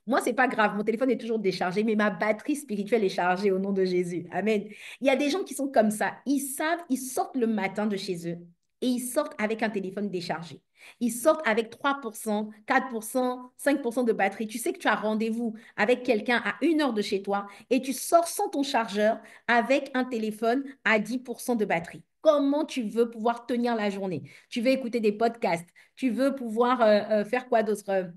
moi, c'est pas grave, mon téléphone est toujours déchargé, mais ma batterie spirituelle est chargée au nom de Jésus. Amen. Il y a des gens qui sont comme ça. Ils savent, ils sortent le matin de chez eux et ils sortent avec un téléphone déchargé. Ils sortent avec 3%, 4%, 5% de batterie. Tu sais que tu as rendez-vous avec quelqu'un à 1 heure de chez toi et tu sors sans ton chargeur avec un téléphone à 10% de batterie. Comment tu veux pouvoir tenir la journée? Tu veux écouter des podcasts? Tu veux pouvoir faire quoi d'autre?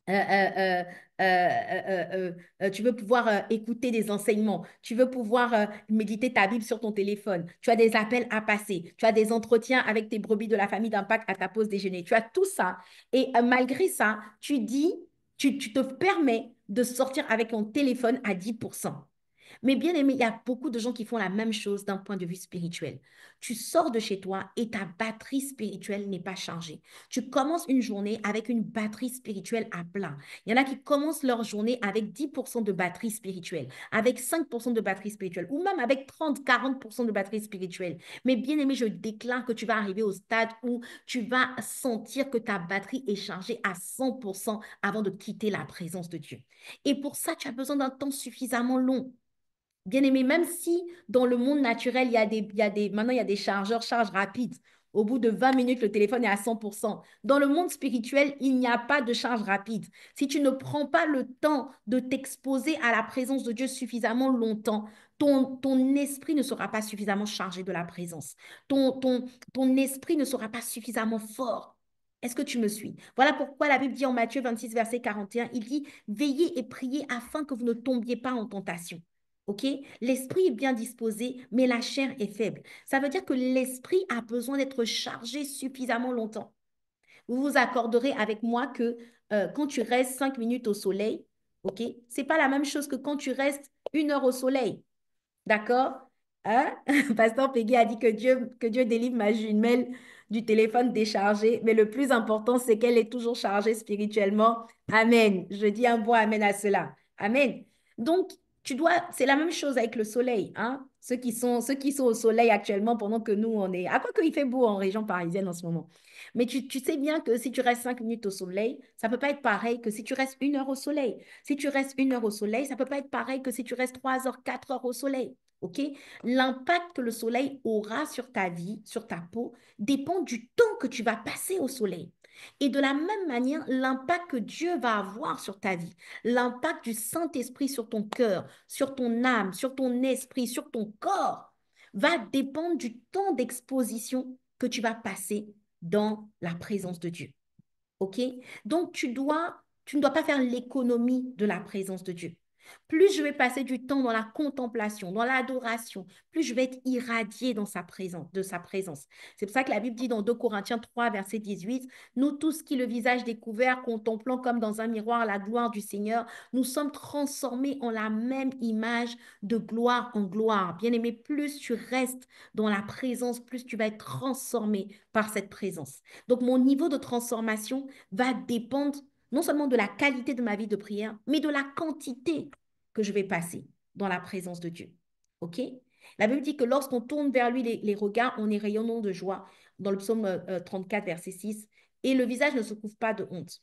euh, euh, tu veux pouvoir écouter des enseignements, tu veux pouvoir méditer ta Bible sur ton téléphone, tu as des appels à passer, tu as des entretiens avec tes brebis de la famille d'impact à ta pause déjeuner, tu as tout ça. Et malgré ça, tu te permets de sortir avec ton téléphone à 10%. Mais bien aimé, il y a beaucoup de gens qui font la même chose d'un point de vue spirituel. Tu sors de chez toi et ta batterie spirituelle n'est pas chargée. Tu commences une journée avec une batterie spirituelle à plat. Il y en a qui commencent leur journée avec 10% de batterie spirituelle, avec 5% de batterie spirituelle, ou même avec 30-40% de batterie spirituelle. Mais bien aimé, je déclare que tu vas arriver au stade où tu vas sentir que ta batterie est chargée à 100% avant de quitter la présence de Dieu. Et pour ça, tu as besoin d'un temps suffisamment long. Bien aimé, même si dans le monde naturel, maintenant, il y a des chargeurs charge rapide. Au bout de 20 minutes, le téléphone est à 100%. Dans le monde spirituel, il n'y a pas de charge rapide. Si tu ne prends pas le temps de t'exposer à la présence de Dieu suffisamment longtemps, ton esprit ne sera pas suffisamment chargé de la présence. Ton esprit ne sera pas suffisamment fort. Est-ce que tu me suis? Voilà pourquoi la Bible dit en Matthieu 26, verset 41, il dit, veillez et priez afin que vous ne tombiez pas en tentation. OK? L'esprit est bien disposé, mais la chair est faible. Ça veut dire que l'esprit a besoin d'être chargé suffisamment longtemps. Vous vous accorderez avec moi que quand tu restes 5 minutes au soleil, OK? C'est pas la même chose que quand tu restes 1 heure au soleil. D'accord? Hein? Pasteur Peggy a dit que Dieu délivre ma jumelle du téléphone déchargé, mais le plus important, c'est qu'elle est toujours chargée spirituellement. Amen. Je dis un bon amen à cela. Amen. Donc, C'est la même chose avec le soleil, hein. Ceux qui sont au soleil actuellement pendant que nous, on est. À quoi qu'il fait beau en région parisienne en ce moment. Mais tu sais bien que si tu restes 5 minutes au soleil, ça ne peut pas être pareil que si tu restes 1 heure au soleil. Si tu restes 1 heure au soleil, ça ne peut pas être pareil que si tu restes 3 heures, 4 heures au soleil. OK? L'impact que le soleil aura sur ta vie, sur ta peau, dépend du temps que tu vas passer au soleil. Et de la même manière, l'impact que Dieu va avoir sur ta vie, l'impact du Saint-Esprit sur ton cœur, sur ton âme, sur ton esprit, sur ton corps, va dépendre du temps d'exposition que tu vas passer dans la présence de Dieu. OK? Donc, tu ne dois pas faire l'économie de la présence de Dieu. Plus je vais passer du temps dans la contemplation, dans l'adoration, plus je vais être irradié dans sa présence, de sa présence. C'est pour ça que la Bible dit dans 2 Corinthiens 3, verset 18, nous tous qui le visage découvert, contemplant comme dans un miroir la gloire du Seigneur, nous sommes transformés en la même image de gloire en gloire. Bien-aimé, plus tu restes dans la présence, plus tu vas être transformé par cette présence. Donc, mon niveau de transformation va dépendre non seulement de la qualité de ma vie de prière, mais de la quantité que je vais passer dans la présence de Dieu. OK? La Bible dit que lorsqu'on tourne vers lui les regards, on est rayonnant de joie. Dans le psaume 34, verset 6, et le visage ne se couvre pas de honte.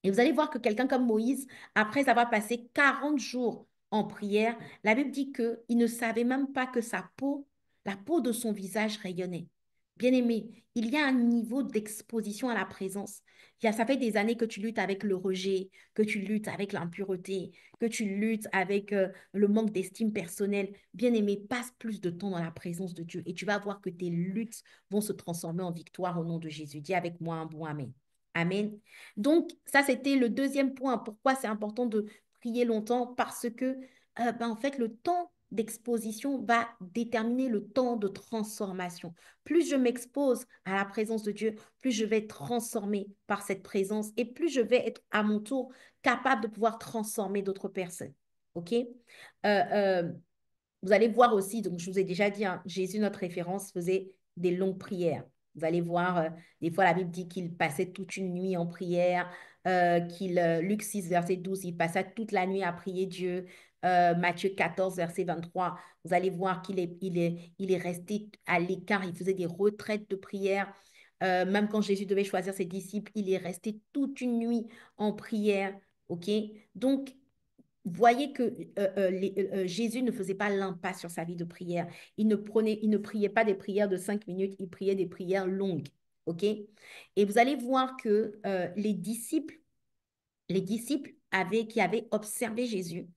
Et vous allez voir que quelqu'un comme Moïse, après avoir passé 40 jours en prière, la Bible dit qu'il ne savait même pas que la peau de son visage rayonnait. Bien-aimé, il y a un niveau d'exposition à la présence. Ça fait des années que tu luttes avec le rejet, que tu luttes avec l'impureté, que tu luttes avec le manque d'estime personnelle. Bien-aimé, passe plus de temps dans la présence de Dieu et tu vas voir que tes luttes vont se transformer en victoire au nom de Jésus. Dis avec moi un bon Amen. Amen. Donc, ça, c'était le deuxième point. Pourquoi c'est important de prier longtemps? Parce que, en fait, le temps d'exposition va déterminer le temps de transformation. Plus je m'expose à la présence de Dieu, plus je vais être transformée par cette présence et plus je vais être à mon tour capable de pouvoir transformer d'autres personnes. OK? Euh, vous allez voir aussi, donc je vous ai déjà dit, hein, Jésus, notre référence, faisait des longues prières. Vous allez voir, des fois la Bible dit qu'il passait toute une nuit en prière, Luc 6, verset 12, il passa toute la nuit à prier Dieu. Matthieu 14, verset 23, vous allez voir qu'il est resté à l'écart, il faisait des retraites de prière. Même quand Jésus devait choisir ses disciples, il est resté toute une nuit en prière. OK? Donc, voyez que Jésus ne faisait pas l'impasse sur sa vie de prière. Il ne priait pas des prières de 5 minutes, il priait des prières longues. OK? Et vous allez voir que les disciples qui avaient observé Jésus,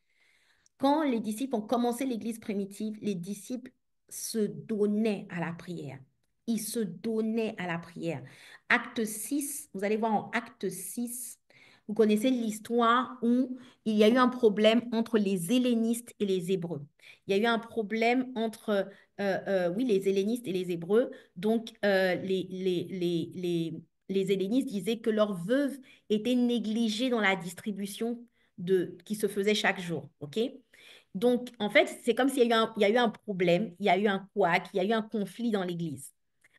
quand les disciples ont commencé l'Église primitive, les disciples se donnaient à la prière. Ils se donnaient à la prière. Acte 6, vous allez voir en Acte 6, vous connaissez l'histoire où il y a eu un problème entre les hellénistes et les Hébreux. Il y a eu un problème entre, oui, les hellénistes et les Hébreux. Donc, les hellénistes disaient que leurs veuves étaient négligées dans la distribution qui se faisait chaque jour. OK? Donc, en fait, c'est comme s'il y a eu un problème, il y a eu un couac, il y a eu un conflit dans l'Église.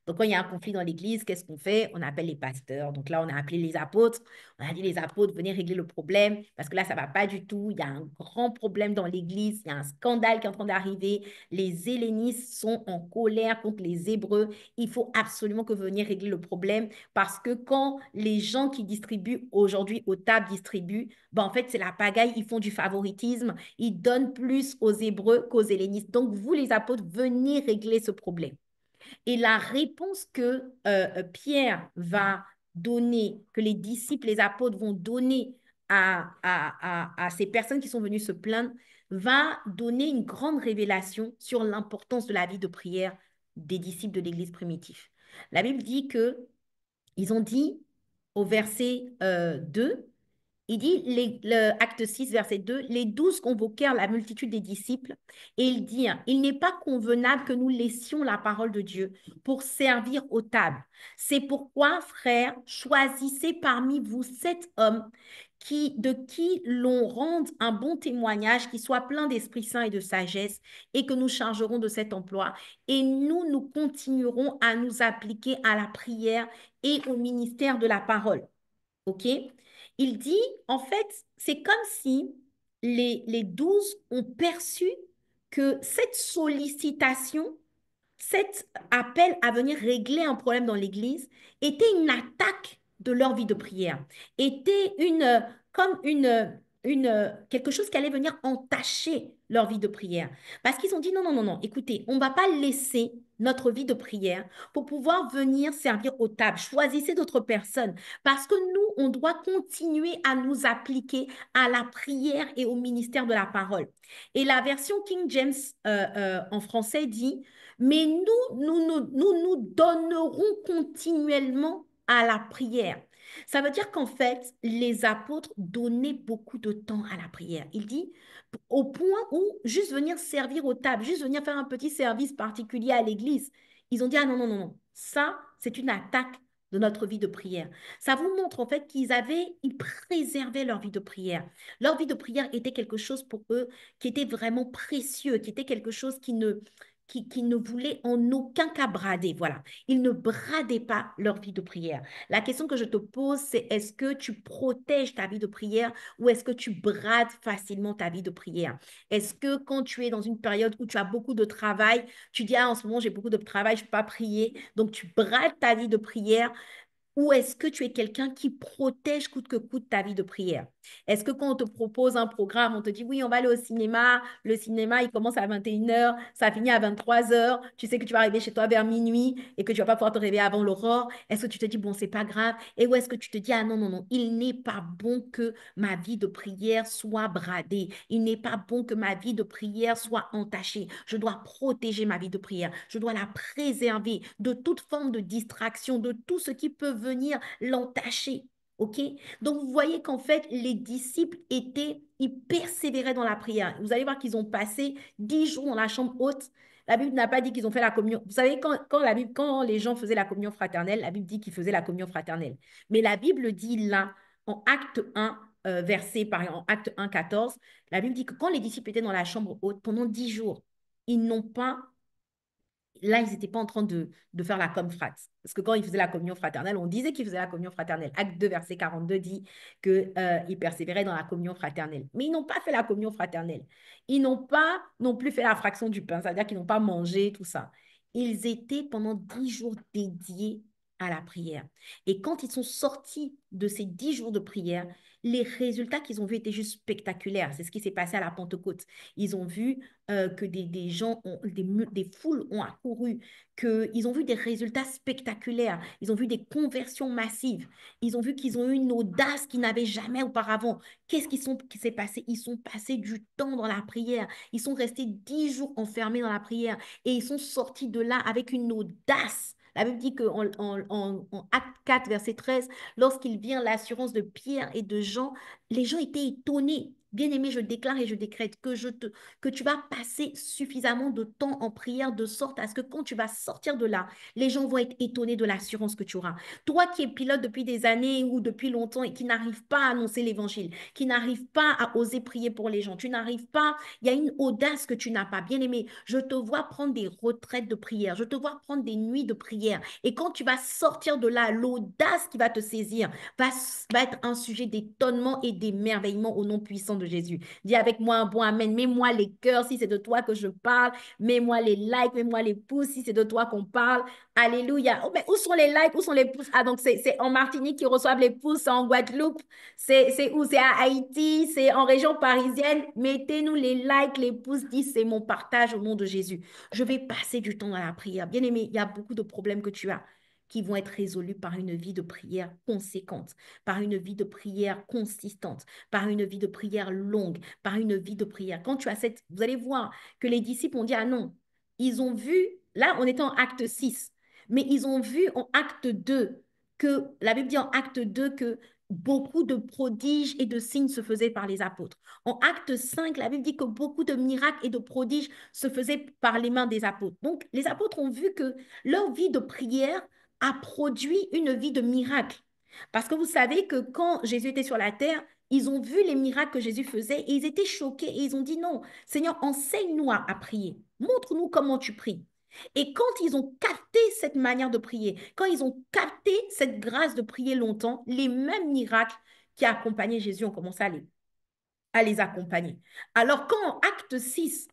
Donc, quand il y a un conflit dans l'Église, qu'est-ce qu'on fait? On appelle les pasteurs. Donc là, on a appelé les apôtres. On a dit les apôtres, venez régler le problème parce que là, ça ne va pas du tout. Il y a un grand problème dans l'Église. Il y a un scandale qui est en train d'arriver. Les hellénistes sont en colère contre les Hébreux. Il faut absolument que vous veniez régler le problème parce que quand les gens qui distribuent aujourd'hui aux tables distribuent, ben en fait, c'est la pagaille. Ils font du favoritisme. Ils donnent plus aux Hébreux qu'aux hellénistes. Donc, vous, les apôtres, venez régler ce problème. Et la réponse que Pierre va donner, que les disciples, les apôtres vont donner à ces personnes qui sont venues se plaindre, va donner une grande révélation sur l'importance de la vie de prière des disciples de l'Église primitive. La Bible dit que ils ont dit au verset 2, il dit, acte 6, verset 2, les 12 convoquèrent la multitude des disciples et il dit, hein, il n'est pas convenable que nous laissions la parole de Dieu pour servir aux tables. C'est pourquoi, frères, choisissez parmi vous 7 hommes de qui l'on rende un bon témoignage, qui soit plein d'Esprit Saint et de sagesse, et que nous chargerons de cet emploi. Et nous continuerons à nous appliquer à la prière et au ministère de la parole. OK? Il dit, en fait, c'est comme si les 12 ont perçu que cette sollicitation, cet appel à venir régler un problème dans l'Église était une attaque de leur vie de prière, était comme quelque chose qui allait venir entacher leur vie de prière. Parce qu'ils ont dit non, non, non, non, écoutez, on ne va pas laisser notre vie de prière pour pouvoir venir servir aux tables. Choisissez d'autres personnes parce que nous, on doit continuer à nous appliquer à la prière et au ministère de la parole. Et la version King James en français dit, mais nous donnerons continuellement à la prière. Ça veut dire qu'en fait, les apôtres donnaient beaucoup de temps à la prière. Il dit, au point où juste venir servir aux tables, juste venir faire un petit service particulier à l'église, ils ont dit, ah non, non, non, non, ça, c'est une attaque de notre vie de prière. Ça vous montre en fait ils préservaient leur vie de prière. Leur vie de prière était quelque chose pour eux qui était vraiment précieux, qui était quelque chose qui ne voulait en aucun cas brader. Voilà. Ils ne bradaient pas leur vie de prière. La question que je te pose, c'est est-ce que tu protèges ta vie de prière ou est-ce que tu brades facilement ta vie de prière? Est-ce que quand tu es dans une période où tu as beaucoup de travail, tu dis, ah, en ce moment, j'ai beaucoup de travail, je ne peux pas prier, donc tu brades ta vie de prière ou est-ce que tu es quelqu'un qui protège coûte que coûte ta vie de prière? Est-ce que quand on te propose un programme, on te dit oui, on va aller au cinéma, le cinéma, il commence à 21 h, ça finit à 23 h, tu sais que tu vas arriver chez toi vers minuit et que tu vas pas pouvoir te réveiller avant l'aurore. Est-ce que tu te dis bon, c'est pas grave? Et où est-ce que tu te dis ah non, non, non, il n'est pas bon que ma vie de prière soit bradée. Il n'est pas bon que ma vie de prière soit entachée. Je dois protéger ma vie de prière. Je dois la préserver de toute forme de distraction, de tout ce qui peut venir l'entacher. OK? Donc, vous voyez qu'en fait, les disciples ils persévéraient dans la prière. Vous allez voir qu'ils ont passé 10 jours dans la chambre haute. La Bible n'a pas dit qu'ils ont fait la communion. Vous savez, quand les gens faisaient la communion fraternelle, la Bible dit qu'ils faisaient la communion fraternelle. Mais la Bible dit là, en acte 1, verset, par exemple, en acte 1, 14, la Bible dit que quand les disciples étaient dans la chambre haute pendant 10 jours, ils n'ont pas là, ils n'étaient pas en train de faire la com frat. Parce que quand ils faisaient la communion fraternelle, on disait qu'ils faisaient la communion fraternelle. Acte 2, verset 42 dit qu'ils persévéraient dans la communion fraternelle. Mais ils n'ont pas fait la communion fraternelle. Ils n'ont pas non plus fait la fraction du pain, c'est-à-dire qu'ils n'ont pas mangé, tout ça. Ils étaient pendant 10 jours dédiés à la prière. Et quand ils sont sortis de ces 10 jours de prière, les résultats qu'ils ont vus étaient juste spectaculaires. C'est ce qui s'est passé à la Pentecôte. Ils ont vu que des gens, des foules ont accouru, qu'ils ont vu des résultats spectaculaires, ils ont vu des conversions massives, ils ont vu qu'ils ont eu une audace qu'ils n'avaient jamais auparavant. Qui s'est passé? Ils sont passés du temps dans la prière, ils sont restés 10 jours enfermés dans la prière et ils sont sortis de là avec une audace. La Bible dit qu'en en Acte 4, verset 13, lorsqu'il vient l'assurance de Pierre et de Jean, les gens étaient étonnés. Bien-aimé, je déclare et je décrète que tu vas passer suffisamment de temps en prière de sorte à ce que quand tu vas sortir de là, les gens vont être étonnés de l'assurance que tu auras. Toi qui es pilote depuis des années ou depuis longtemps et qui n'arrive pas à annoncer l'évangile, qui n'arrive pas à oser prier pour les gens, tu n'arrives pas, il y a une audace que tu n'as pas. Bien-aimé, je te vois prendre des retraites de prière, je te vois prendre des nuits de prière. Et quand tu vas sortir de là, l'audace qui va te saisir va, va être un sujet d'étonnement et d'émerveillement au nom puissant de Jésus. Dis avec moi un bon amen. Mets-moi les cœurs si c'est de toi que je parle. Mets-moi les likes, mets-moi les pouces si c'est de toi qu'on parle. Alléluia. Oh, mais où sont les likes? Où sont les pouces? Ah, donc c'est en Martinique qui reçoivent les pouces, c'est en Guadeloupe. C'est où? C'est à Haïti, c'est en région parisienne. Mettez-nous les likes, les pouces. Dis, c'est mon partage au nom de Jésus. Je vais passer du temps dans la prière. Bien aimé, il y a beaucoup de problèmes que tu as qui vont être résolus par une vie de prière conséquente, par une vie de prière consistante, par une vie de prière longue, par une vie de prière. Quand tu as cette, vous allez voir que les disciples ont dit, ah non, ils ont vu, là on était en acte 6, mais ils ont vu en acte 2 que, la Bible dit en acte 2 que beaucoup de prodiges et de signes se faisaient par les apôtres. En acte 5, la Bible dit que beaucoup de miracles et de prodiges se faisaient par les mains des apôtres. Donc, les apôtres ont vu que leur vie de prière a produit une vie de miracle. Parce que vous savez que quand Jésus était sur la terre, ils ont vu les miracles que Jésus faisait et ils étaient choqués et ils ont dit non, Seigneur, enseigne-nous à prier. Montre-nous comment tu pries. Et quand ils ont capté cette manière de prier, quand ils ont capté cette grâce de prier longtemps, les mêmes miracles qui accompagnaient Jésus ont commencé à aller. à les accompagner. Alors, quand acte 6,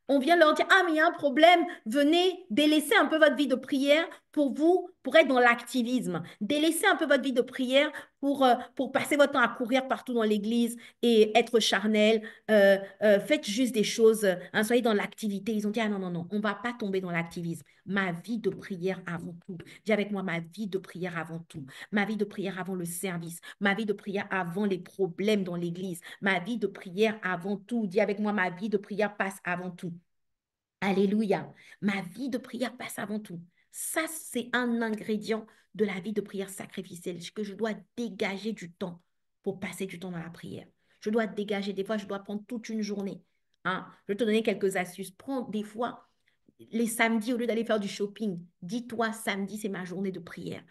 on vient leur dire, ah, mais il y a un problème, venez délaisser un peu votre vie de prière pour vous, pour être dans l'activisme. Délaissez un peu votre vie de prière pour passer votre temps à courir partout dans l'église et être charnel. Faites juste des choses, hein, soyez dans l'activité. Ils ont dit, ah non, non, non, on ne va pas tomber dans l'activisme. Ma vie de prière avant tout. Dis avec moi, ma vie de prière avant tout. Ma vie de prière avant le service. Ma vie de prière avant les problèmes dans l'église. Ma vie de prière avant tout. Dis avec moi, ma vie de prière passe avant tout. Alléluia. Ma vie de prière passe avant tout. Ça, c'est un ingrédient de la vie de prière sacrificielle, que je dois dégager du temps pour passer du temps dans la prière. Je dois dégager, des fois, je dois prendre toute une journée. Hein. Je vais te donner quelques astuces. Prends des fois les samedis, au lieu d'aller faire du shopping, dis-toi, samedi, c'est ma journée de prière.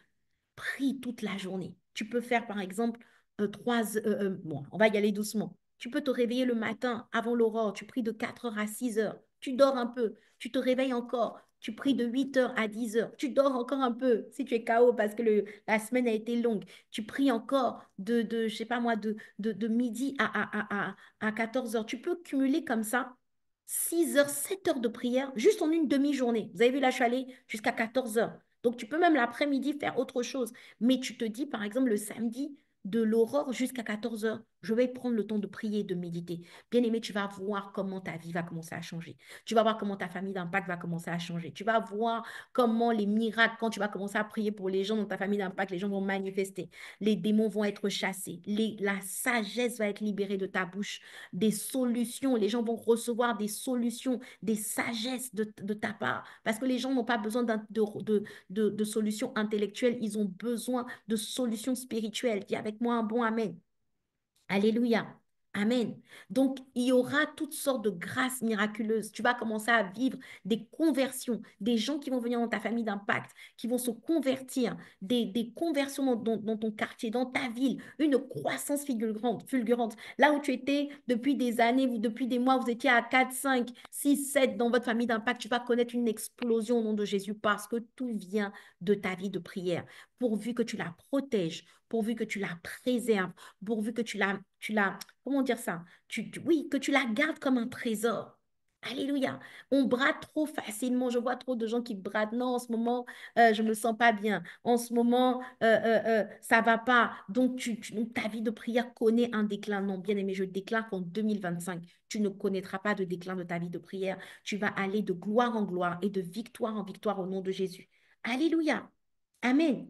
Prie toute la journée. Tu peux faire, par exemple, bon, on va y aller doucement. Tu peux te réveiller le matin avant l'aurore. Tu pries de 4 heures à 6 heures. Tu dors un peu. Tu te réveilles encore. Tu pries de 8 heures à 10 heures. Tu dors encore un peu si tu es KO parce que la semaine a été longue. Tu pries encore je sais pas moi, de midi à 14 heures. Tu peux cumuler comme ça 6 heures, 7 heures de prière juste en une demi-journée. Vous avez vu, là, je suis allée jusqu'à 14 heures. Donc, tu peux même l'après-midi faire autre chose. Mais tu te dis, par exemple, le samedi, de l'aurore jusqu'à 14 heures, je vais prendre le temps de prier, de méditer. Bien aimé, tu vas voir comment ta vie va commencer à changer. Tu vas voir comment ta famille d'impact va commencer à changer. Tu vas voir comment les miracles, quand tu vas commencer à prier pour les gens dans ta famille d'impact, les gens vont manifester. Les démons vont être chassés. La sagesse va être libérée de ta bouche. Des solutions, les gens vont recevoir des solutions, des sagesses de ta part. Parce que les gens n'ont pas besoin de solutions intellectuelles, ils ont besoin de solutions spirituelles. Dis avec moi un bon Amen. Alléluia. Amen. Donc, il y aura toutes sortes de grâces miraculeuses. Tu vas commencer à vivre des conversions, des gens qui vont venir dans ta famille d'impact, qui vont se convertir, des conversions dans ton quartier, dans ta ville, une croissance fulgurante, fulgurante. Là où tu étais depuis des années, depuis des mois, vous étiez à 4, 5, 6, 7 dans votre famille d'impact, tu vas connaître une explosion au nom de Jésus parce que tout vient de ta vie de prière. Pourvu que tu la protèges, pourvu que tu la préserves, pourvu que comment dire ça? Oui, que tu la gardes comme un trésor. Alléluia. On brade trop facilement. Je vois trop de gens qui bradent. Non, en ce moment, je ne me sens pas bien. En ce moment, ça ne va pas. Donc, donc, ta vie de prière connaît un déclin. Non, bien aimé, je déclare qu'en 2025, tu ne connaîtras pas de déclin de ta vie de prière. Tu vas aller de gloire en gloire et de victoire en victoire au nom de Jésus. Alléluia. Amen.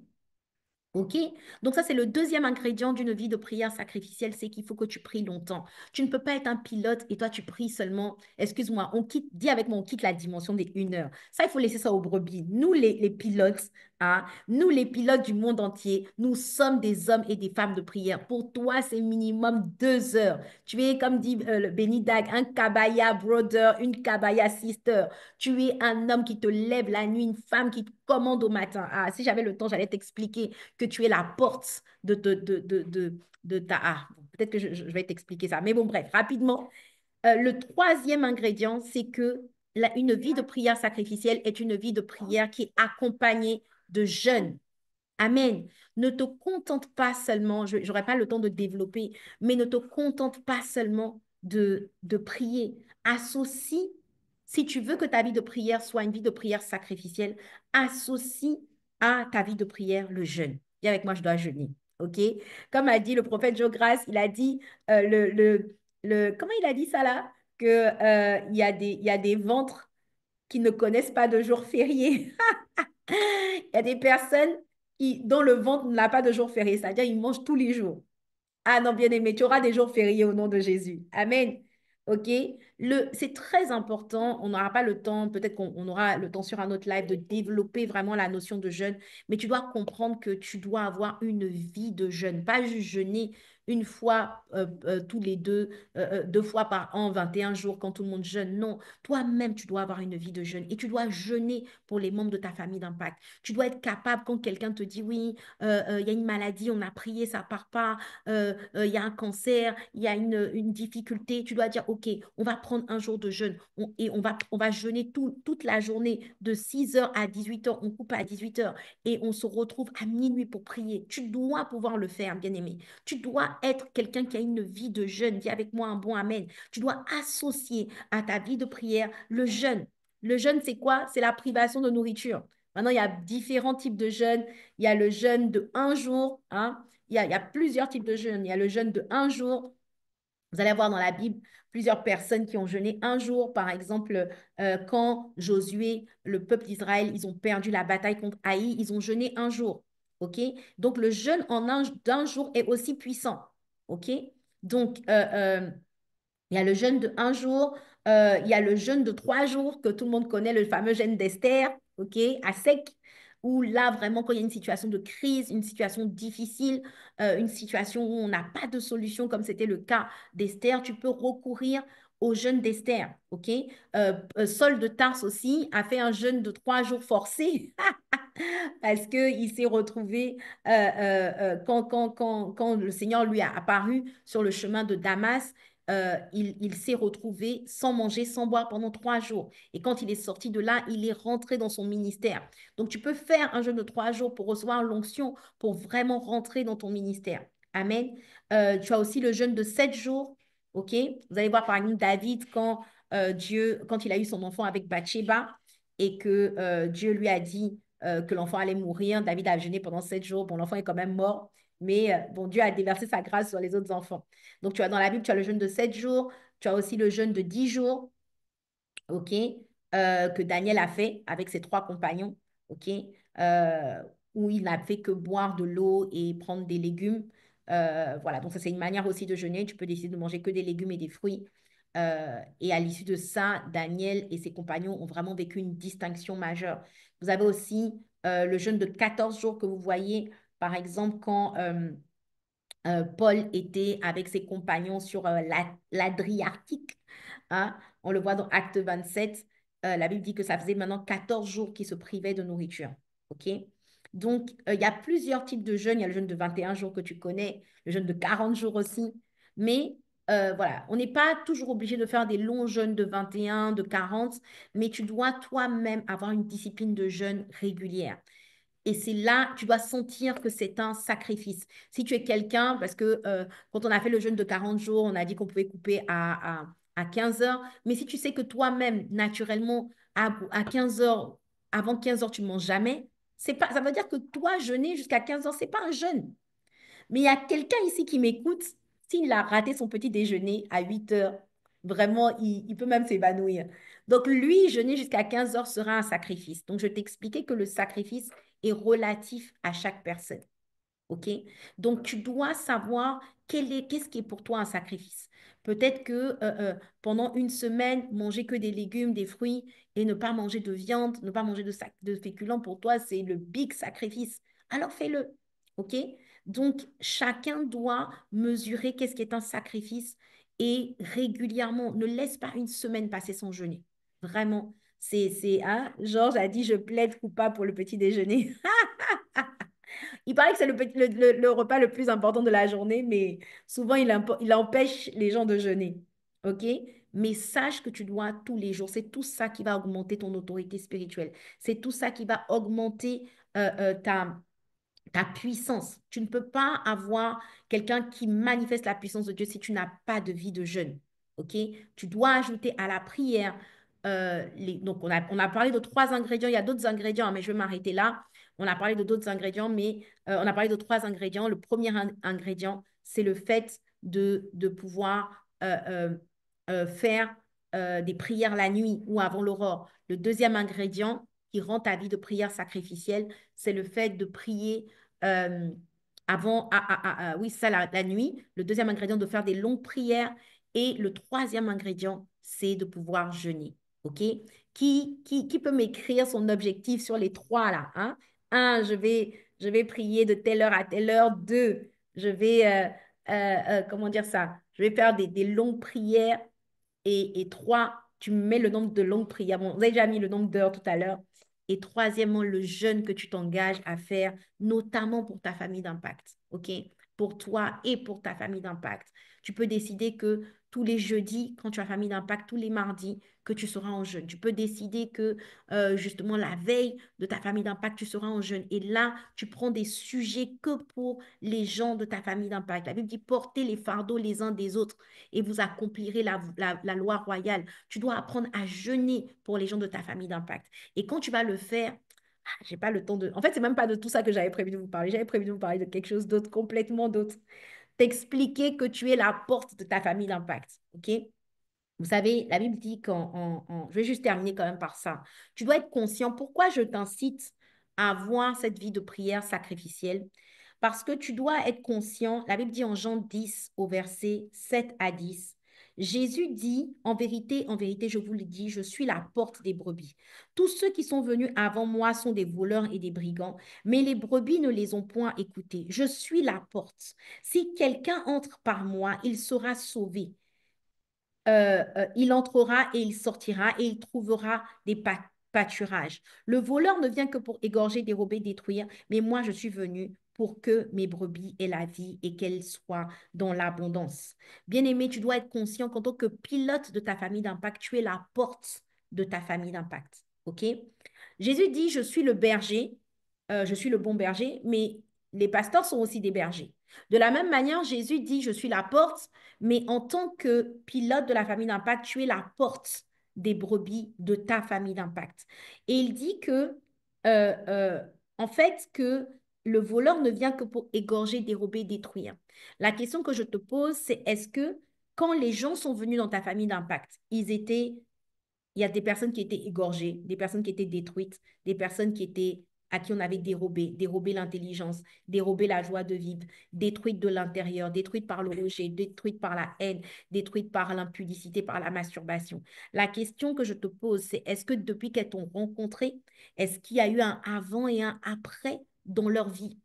OK? Donc ça, c'est le deuxième ingrédient d'une vie de prière sacrificielle, c'est qu'il faut que tu pries longtemps. Tu ne peux pas être un pilote et toi, tu pries seulement, excuse-moi, dis avec moi, on quitte la dimension des 1 heure. Ça, il faut laisser ça aux brebis. Nous, les pilotes, hein, nous, les pilotes du monde entier, nous sommes des hommes et des femmes de prière. Pour toi, c'est minimum 2 heures. Tu es, comme dit le Béni Dag, un kabaya brother, une kabaya sister. Tu es un homme qui te lève la nuit, une femme qui te commande au matin. Ah, si j'avais le temps, j'allais t'expliquer que tu es la porte de ta... Ah, bon, peut-être que je vais t'expliquer ça. Mais bon, bref, rapidement. Le troisième ingrédient, c'est que une vie de prière sacrificielle est une vie de prière qui est accompagnée de jeûne. Amen. Ne te contente pas seulement, je n'aurai pas le temps de développer, mais ne te contente pas seulement de prier. Associe, si tu veux que ta vie de prière soit une vie de prière sacrificielle, associe à ta vie de prière le jeûne. Dis avec moi, je dois jeûner. OK? Comme a dit le prophète Joe Grace, il a dit, comment il a dit ça là? Que, il y a des ventres qui ne connaissent pas de jours fériés. Il y a des personnes dont le ventre n'a pas de jour férié, c'est-à-dire ils mangent tous les jours. Ah non, bien aimé, tu auras des jours fériés au nom de Jésus. Amen. OK? C'est très important. On n'aura pas le temps, peut-être qu'on aura le temps sur un autre live de développer vraiment la notion de jeûne, mais tu dois comprendre que tu dois avoir une vie de jeûne, pas juste jeûner une fois tous les 2 fois par an, 21 jours quand tout le monde jeûne. Non, toi-même, tu dois avoir une vie de jeûne et tu dois jeûner pour les membres de ta famille d'impact. Tu dois être capable quand quelqu'un te dit oui, il y a une maladie, on a prié, ça part pas, il y a un cancer, il y a une difficulté, tu dois dire, OK, on va prendre un jour de jeûne et on va jeûner toute la journée de 6 heures à 18 heures. On coupe à 18 heures et on se retrouve à minuit pour prier. Tu dois pouvoir le faire, bien-aimé. Tu dois être quelqu'un qui a une vie de jeûne. Dis avec moi un bon amen. Tu dois associer à ta vie de prière le jeûne. Le jeûne, c'est quoi? C'est la privation de nourriture. Maintenant, il y a différents types de jeûnes. Il y a le jeûne de un jour, hein. Il y a plusieurs types de jeûnes. Il y a le jeûne de un jour. Vous allez avoir dans la Bible plusieurs personnes qui ont jeûné un jour. Par exemple, quand Josué, le peuple d'Israël, ils ont perdu la bataille contre Haï, ils ont jeûné un jour. OK? Donc, le jeûne d'un jour est aussi puissant. OK? Donc, il y a le jeûne de un jour, il y a le jeûne de 3 jours que tout le monde connaît, le fameux jeûne d'Esther, OK, à sec, où là, vraiment, quand il y a une situation de crise, une situation difficile, une situation où on n'a pas de solution, comme c'était le cas d'Esther, tu peux recourir au jeûne d'Esther, OK? Saul de Tarse aussi a fait un jeûne de 3 jours forcé parce qu'il s'est retrouvé, quand le Seigneur lui a apparu sur le chemin de Damas, il s'est retrouvé sans manger, sans boire pendant 3 jours. Et quand il est sorti de là, il est rentré dans son ministère. Donc, tu peux faire un jeûne de 3 jours pour recevoir l'onction, pour vraiment rentrer dans ton ministère. Amen. Tu as aussi le jeûne de 7 jours. OK? Vous allez voir, par exemple, David, quand il a eu son enfant avec Bathsheba et que Dieu lui a dit que l'enfant allait mourir, David a jeûné pendant 7 jours. Bon, l'enfant est quand même mort, mais bon, Dieu a déversé sa grâce sur les autres enfants. Donc, tu as dans la Bible, tu as le jeûne de 7 jours, tu as aussi le jeûne de 10 jours, OK, que Daniel a fait avec ses 3 compagnons, OK, euh, où il n'a fait que boire de l'eau et prendre des légumes. Voilà, donc ça, c'est une manière aussi de jeûner. Tu peux décider de manger que des légumes et des fruits. Et à l'issue de ça, Daniel et ses compagnons ont vraiment vécu une distinction majeure. Vous avez aussi le jeûne de 14 jours que vous voyez, par exemple, quand Paul était avec ses compagnons sur l'Adriatique, hein. On le voit dans Acte 27. La Bible dit que ça faisait maintenant 14 jours qu'ils se privaient de nourriture. OK? Donc, il y a plusieurs types de jeûnes. Il y a le jeûne de 21 jours que tu connais, le jeûne de 40 jours aussi. Mais voilà, on n'est pas toujours obligé de faire des longs jeûnes de 21, de 40, mais tu dois toi-même avoir une discipline de jeûne régulière. Et c'est là, tu dois sentir que c'est un sacrifice. Si tu es quelqu'un, parce que quand on a fait le jeûne de 40 jours, on a dit qu'on pouvait couper à 15 heures. Mais si tu sais que toi-même, naturellement, à 15 heures, avant 15 heures, tu ne manges jamais, c'est pas, ça veut dire que toi, jeûner jusqu'à 15 heures, c'est pas un jeûne. Mais il y a quelqu'un ici qui m'écoute, s'il a raté son petit déjeuner à 8 heures, vraiment, il peut même s'évanouir. Donc, lui, jeûner jusqu'à 15 heures sera un sacrifice. Donc, je t'expliquais que le sacrifice est relatif à chaque personne. OK? Donc, tu dois savoir qu'est-ce qui est pour toi un sacrifice. Peut-être que pendant une semaine, manger que des légumes, des fruits et ne pas manger de viande, ne pas manger de féculents, pour toi, c'est le big sacrifice. Alors fais-le. OK? Donc, chacun doit mesurer qu'est-ce qui est un sacrifice et régulièrement, ne laisse pas une semaine passer sans jeûner. Vraiment. Hein, Georges a dit, je plaide coupable pour le petit déjeuner. Il paraît que c'est le repas le plus important de la journée, mais souvent, il empêche les gens de jeûner. OK? Mais sache que tu dois tous les jours. C'est tout ça qui va augmenter ton autorité spirituelle. C'est tout ça qui va augmenter ta puissance. Tu ne peux pas avoir quelqu'un qui manifeste la puissance de Dieu si tu n'as pas de vie de jeûne. OK? Tu dois ajouter à la prière. Donc, on a parlé de 3 ingrédients. Il y a d'autres ingrédients, hein, mais je vais m'arrêter là. On a parlé de d'autres ingrédients, mais on a parlé de 3 ingrédients. Le premier ingrédient, c'est le fait de pouvoir faire des prières la nuit ou avant l'aurore. Le deuxième ingrédient qui rend ta vie de prière sacrificielle, c'est le fait de prier euh, oui, ça, la nuit. Le deuxième ingrédient, de faire des longues prières. Et le troisième ingrédient, c'est de pouvoir jeûner. OK? Qui peut m'écrire son objectif sur les trois là, hein? Un, je vais prier de telle heure à telle heure. Deux, je vais, comment dire ça? Je vais faire des longues prières. Et trois, tu mets le nombre de longues prières. Bon, vous avez déjà mis le nombre d'heures tout à l'heure. Et troisièmement, le jeûne que tu t'engages à faire, notamment pour ta famille d'impact. OK? pour toi et pour ta famille d'impact. Tu peux décider que tous les jeudis, quand tu as famille d'impact, tous les mardis, que tu seras en jeûne. Tu peux décider que justement la veille de ta famille d'impact, tu seras en jeûne. Et là, tu prends des sujets que pour les gens de ta famille d'impact. La Bible dit portez les fardeaux les uns des autres et vous accomplirez la loi royale. Tu dois apprendre à jeûner pour les gens de ta famille d'impact. Et quand tu vas le faire, j'ai pas le temps de... En fait, c'est même pas de tout ça que j'avais prévu de vous parler. J'avais prévu de vous parler de quelque chose d'autre, complètement d'autre. T'expliquer que tu es la porte de ta famille d'impact. OK? Vous savez, la Bible dit je vais juste terminer quand même par ça. Tu dois être conscient. Pourquoi je t'incite à avoir cette vie de prière sacrificielle? Parce que tu dois être conscient. La Bible dit en Jean 10, au verset 7 à 10. Jésus dit, en vérité, je vous le dis, je suis la porte des brebis. Tous ceux qui sont venus avant moi sont des voleurs et des brigands, mais les brebis ne les ont point écoutés. Je suis la porte. Si quelqu'un entre par moi, il sera sauvé, il entrera et il sortira et il trouvera des pâturages. Le voleur ne vient que pour égorger, dérober, détruire, mais moi je suis venu pour que mes brebis aient la vie et qu'elles soient dans l'abondance. Bien-aimé, tu dois être conscient qu'en tant que pilote de ta famille d'impact, tu es la porte de ta famille d'impact. OK? Jésus dit, je suis le berger, je suis le bon berger, mais les pasteurs sont aussi des bergers. De la même manière, Jésus dit, je suis la porte, mais en tant que pilote de la famille d'impact, tu es la porte des brebis de ta famille d'impact. Et il dit que, euh, euh, en fait, que le voleur ne vient que pour égorger, dérober, détruire. La question que je te pose, c'est est-ce que quand les gens sont venus dans ta famille d'impact, il y a des personnes qui étaient égorgées, des personnes qui étaient détruites, des personnes à qui on avait dérobé l'intelligence, dérobé la joie de vivre, détruites de l'intérieur, détruites par le rejet, détruites par la haine, détruites par l'impudicité, par la masturbation. La question que je te pose, c'est est-ce que depuis qu'elles t'ont rencontré, est-ce qu'il y a eu un avant et un après dans leur vie?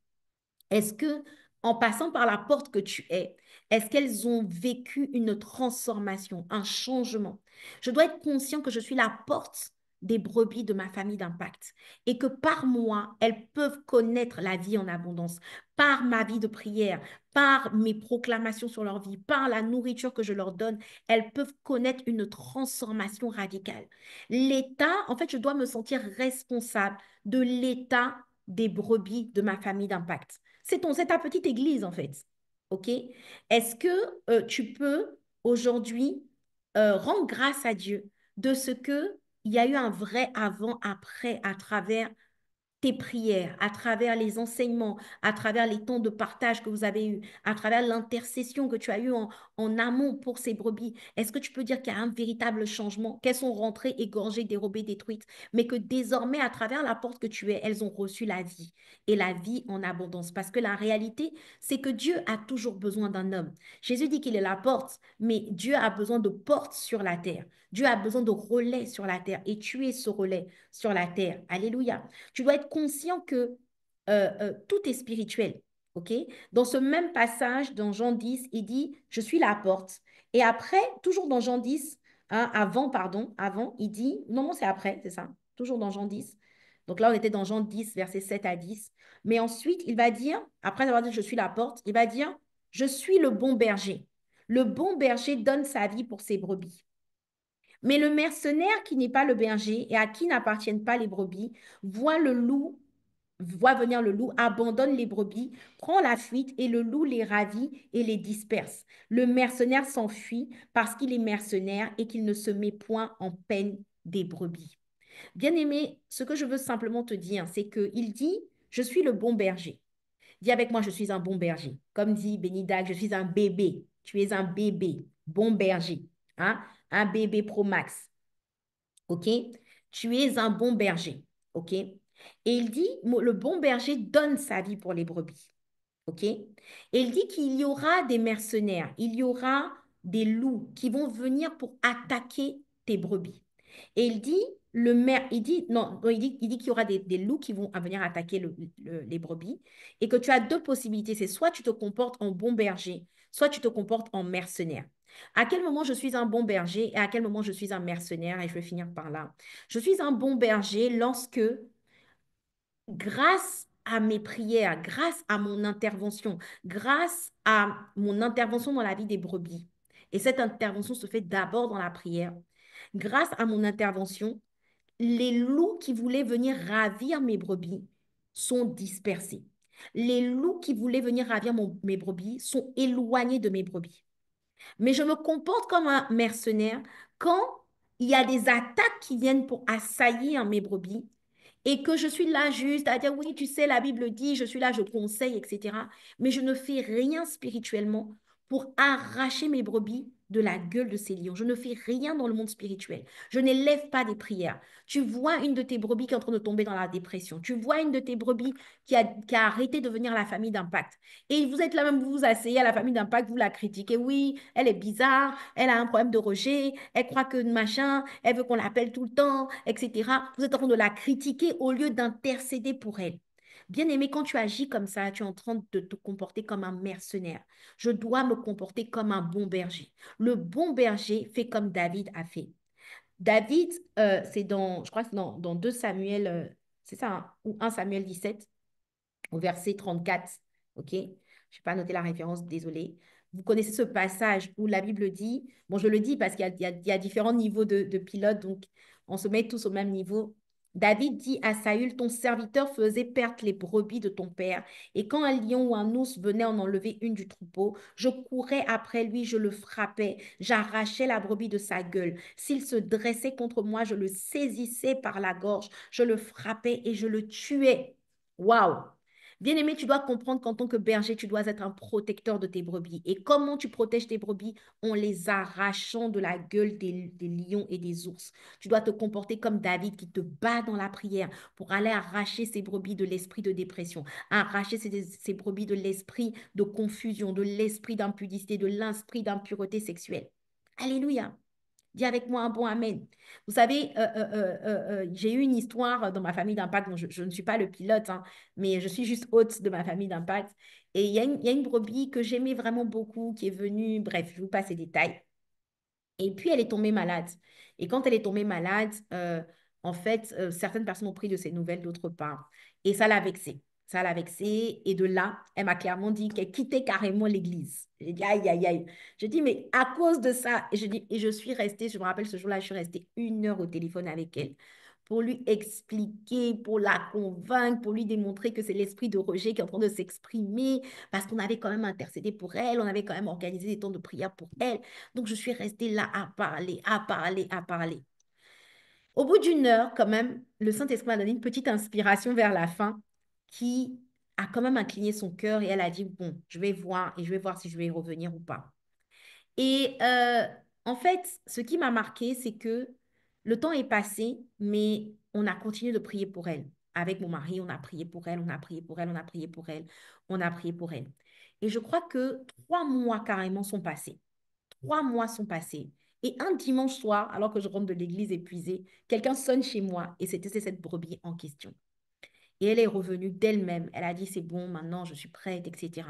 Est-ce que, en passant par la porte que tu es, est-ce qu'elles ont vécu une transformation, un changement? Je dois être conscient que je suis la porte des brebis de ma famille d'impact et que par moi, elles peuvent connaître la vie en abondance, par ma vie de prière, par mes proclamations sur leur vie, par la nourriture que je leur donne, elles peuvent connaître une transformation radicale. L'État, en fait, je dois me sentir responsable de l'état des brebis de ma famille d'impact. C'est ta petite église, en fait. OK? Est-ce que tu peux aujourd'hui rendre grâce à Dieu de ce que il y a eu un vrai avant-après à travers tes prières, à travers les enseignements, à travers les temps de partage que vous avez eus, à travers l'intercession que tu as eue en amont pour ces brebis? Est-ce que tu peux dire qu'il y a un véritable changement, qu'elles sont rentrées, égorgées, dérobées, détruites, mais que désormais, à travers la porte que tu es, elles ont reçu la vie et la vie en abondance? Parce que la réalité, c'est que Dieu a toujours besoin d'un homme. Jésus dit qu'il est la porte, mais Dieu a besoin de portes sur la terre. Dieu a besoin de relais sur la terre et tu es ce relais sur la terre. Alléluia. Tu dois être conscient que tout est spirituel. OK? Dans ce même passage, dans Jean 10, il dit, je suis la porte. Et après, toujours dans Jean 10, hein, avant, il dit, non, non, c'est après, c'est ça, toujours dans Jean 10. Donc là, on était dans Jean 10, versets 7 à 10. Mais ensuite, il va dire, après avoir dit, je suis la porte, il va dire, je suis le bon berger. Le bon berger donne sa vie pour ses brebis. Mais le mercenaire qui n'est pas le berger et à qui n'appartiennent pas les brebis, voit le loup, voit venir le loup, abandonne les brebis, prend la fuite et le loup les ravit et les disperse. Le mercenaire s'enfuit parce qu'il est mercenaire et qu'il ne se met point en peine des brebis. Bien-aimé, ce que je veux simplement te dire, c'est qu'il dit, je suis le bon berger. Dis avec moi, je suis un bon berger. Comme dit Bénidac, je suis un bébé. Tu es un bébé, bon berger. Hein? Un bébé pro max. OK? Tu es un bon berger. OK? Et il dit, le bon berger donne sa vie pour les brebis. OK? Et il dit qu'il y aura des mercenaires, il y aura des loups qui vont venir pour attaquer tes brebis. Et il dit, non, non, il dit qu'il y aura des loups qui vont venir attaquer les brebis et que tu as deux possibilités. C'est soit tu te comportes en bon berger, soit tu te comportes en mercenaire. À quel moment je suis un bon berger et à quel moment je suis un mercenaire? Et je vais finir par là. Je suis un bon berger lorsque, grâce à mes prières, grâce à mon intervention, grâce à mon intervention dans la vie des brebis. Et cette intervention se fait d'abord dans la prière. Grâce à mon intervention, les loups qui voulaient venir ravir mes brebis sont dispersés. Les loups qui voulaient venir ravir mes brebis sont éloignés de mes brebis. Mais je me comporte comme un mercenaire quand il y a des attaques qui viennent pour assaillir mes brebis et que je suis là juste à dire, oui, tu sais, la Bible dit, je suis là, je conseille, etc. Mais je ne fais rien spirituellement pour arracher mes brebis de la gueule de ces lions. Je ne fais rien dans le monde spirituel. Je n'élève pas des prières. Tu vois une de tes brebis qui est en train de tomber dans la dépression. Tu vois une de tes brebis qui a arrêté de venir à la famille d'impact. Et vous êtes là même, vous vous asseyez à la famille d'impact, vous la critiquez. Oui, elle est bizarre, elle a un problème de rejet, elle croit que machin, elle veut qu'on l'appelle tout le temps, etc. Vous êtes en train de la critiquer au lieu d'intercéder pour elle. Bien aimé, quand tu agis comme ça, tu es en train de te comporter comme un mercenaire. Je dois me comporter comme un bon berger. Le bon berger fait comme David a fait. David, c'est dans, je crois que c'est dans 2 Samuel, c'est ça, hein, ou 1 Samuel 17 au verset 34. OK? Je n'ai pas noté la référence, désolé. Vous connaissez ce passage où la Bible dit, bon, je le dis parce qu'il y a différents niveaux de pilotes, donc on se met tous au même niveau. David dit à Saül, ton serviteur faisait perdre les brebis de ton père, et quand un lion ou un ours venait en enlever une du troupeau, je courais après lui, je le frappais, j'arrachais la brebis de sa gueule. S'il se dressait contre moi, je le saisissais par la gorge, je le frappais et je le tuais. Waouh! Bien-aimé, tu dois comprendre qu'en tant que berger, tu dois être un protecteur de tes brebis. Et comment tu protèges tes brebis? En les arrachant de la gueule des lions et des ours. Tu dois te comporter comme David qui te bat dans la prière pour aller arracher ses brebis de l'esprit de dépression, arracher ses brebis de l'esprit de confusion, de l'esprit d'impudicité, de l'esprit d'impureté sexuelle. Alléluia. Dis avec moi un bon Amen. Vous savez, j'ai eu une histoire dans ma famille d'impact. Bon, je ne suis pas le pilote, hein, mais je suis juste hôte de ma famille d'impact. Et il y a une brebis que j'aimais vraiment beaucoup qui est venue. Bref, je vous passe les détails. Et puis, elle est tombée malade. Et quand elle est tombée malade, en fait, certaines personnes ont pris de ses nouvelles d'autre part. Et ça l'a vexée. Ça l'a vexée. Et de là, elle m'a clairement dit qu'elle quittait carrément l'église. J'ai dit, aïe, aïe, aïe. Je dis, mais à cause de ça, et je suis restée, je me rappelle ce jour-là, je suis restée 1 heure au téléphone avec elle pour lui expliquer, pour la convaincre, pour lui démontrer que c'est l'esprit de rejet qui est en train de s'exprimer, parce qu'on avait quand même intercédé pour elle, on avait quand même organisé des temps de prière pour elle. Donc, je suis restée là à parler, à parler, à parler. Au bout d'1 heure, quand même, le Saint-Esprit m'a donné une petite inspiration vers la fin qui a quand même incliné son cœur et elle a dit, bon, je vais voir et je vais voir si je vais y revenir ou pas. Et en fait, ce qui m'a marqué, c'est que le temps est passé, mais on a continué de prier pour elle. Avec mon mari, on a prié pour elle, on a prié pour elle, on a prié pour elle, on a prié pour elle. Et je crois que 3 mois carrément sont passés. 3 mois sont passés. Et un dimanche soir, alors que je rentre de l'église épuisée, quelqu'un sonne chez moi et c'était cette brebis en question. Et elle est revenue d'elle-même. Elle a dit, c'est bon, maintenant je suis prête, etc.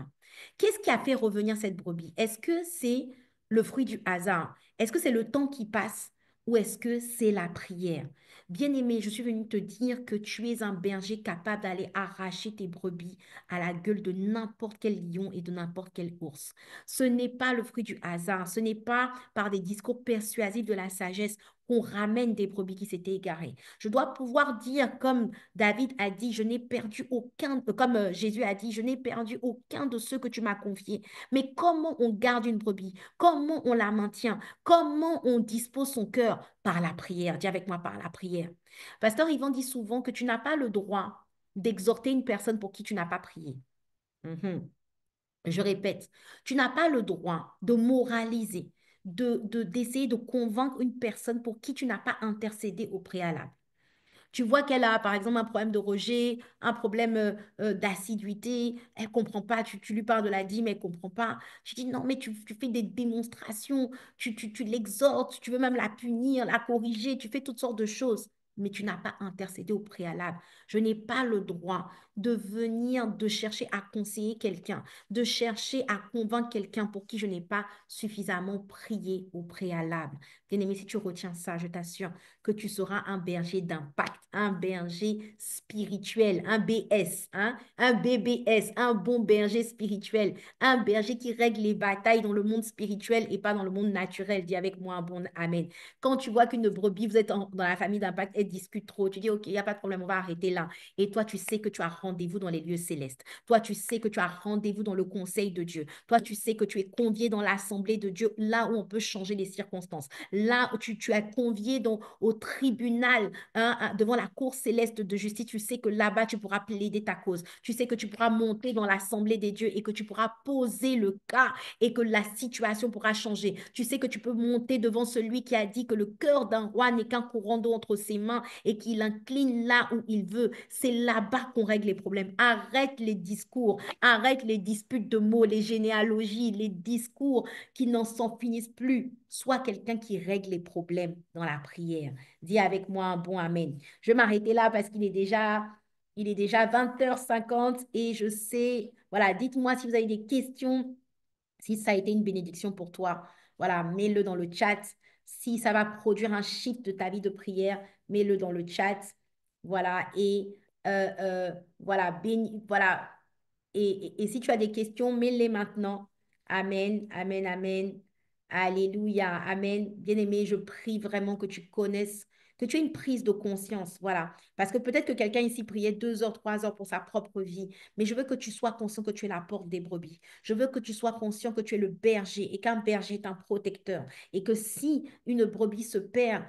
Qu'est-ce qui a fait revenir cette brebis? Est-ce que c'est le fruit du hasard? Est-ce que c'est le temps qui passe? Ou est-ce que c'est la prière? Bien-aimé, je suis venue te dire que tu es un berger capable d'aller arracher tes brebis à la gueule de n'importe quel lion et de n'importe quel ours. Ce n'est pas le fruit du hasard. Ce n'est pas par des discours persuasifs de la sagesse qu'on ramène des brebis qui s'étaient égarées. Je dois pouvoir dire comme David a dit, je n'ai perdu aucun, comme Jésus a dit, je n'ai perdu aucun de ceux que tu m'as confiés. Mais comment on garde une brebis? Comment on la maintient? Comment on dispose son cœur? Par la prière. Dis avec moi, par la prière. Pasteur Yvan dit souvent que tu n'as pas le droit d'exhorter une personne pour qui tu n'as pas prié. Mhm. Je répète, tu n'as pas le droit de moraliser, d'essayer de convaincre une personne pour qui tu n'as pas intercédé au préalable. Tu vois qu'elle a, par exemple, un problème de rejet, un problème d'assiduité, elle ne comprend pas, tu lui parles de la dîme, elle ne comprend pas. Tu dis, non, mais tu fais des démonstrations, tu l'exhortes, tu veux même la punir, la corriger, tu fais toutes sortes de choses. mais tu n'as pas intercédé au préalable. Je n'ai pas le droit de venir, de chercher à conseiller quelqu'un, de chercher à convaincre quelqu'un pour qui je n'ai pas suffisamment prié au préalable. Bien-aimé, si tu retiens ça, je t'assure que tu seras un berger d'impact, un berger spirituel, un BS, hein, un BBS, un bon berger spirituel, un berger qui règle les batailles dans le monde spirituel et pas dans le monde naturel. Dis avec moi un bon Amen. Quand tu vois qu'une brebis, vous êtes dans la famille d'impact, elle discute trop, tu dis, OK, il n'y a pas de problème, on va arrêter là. Et toi, tu sais que tu as rendez-vous dans les lieux célestes. Toi, tu sais que tu as rendez-vous dans le conseil de Dieu. Toi, tu sais que tu es convié dans l'assemblée de Dieu, là où on peut changer les circonstances. Là où tu es convié au tribunal, hein, devant la cour céleste de justice. Tu sais que là-bas, tu pourras plaider ta cause. Tu sais que tu pourras monter dans l'assemblée des dieux et que tu pourras poser le cas et que la situation pourra changer. Tu sais que tu peux monter devant celui qui a dit que le cœur d'un roi n'est qu'un courant d'eau entre ses mains et qu'il incline là où il veut. C'est là-bas qu'on règle les problèmes. Arrête les discours, arrête les disputes de mots, les généalogies, les discours qui n'en s'en finissent plus. Sois quelqu'un qui règle les problèmes dans la prière. Dis avec moi un bon Amen. Je vais m'arrêter là parce qu'il est déjà 20h50 et je sais, voilà, dites-moi si vous avez des questions, si ça a été une bénédiction pour toi, voilà, mets-le dans le chat. Si ça va produire un shift de ta vie de prière, mets-le dans le chat. Voilà, et voilà, voilà. Et si tu as des questions, mets-les maintenant. Amen, amen, amen. Alléluia, amen. Bien-aimé, je prie vraiment que tu connaisses, que tu aies une prise de conscience. Voilà. Parce que peut-être que quelqu'un ici priait 2 heures, 3 heures pour sa propre vie. Mais je veux que tu sois conscient que tu es la porte des brebis. Je veux que tu sois conscient que tu es le berger et qu'un berger est un protecteur. Et que si une brebis se perd,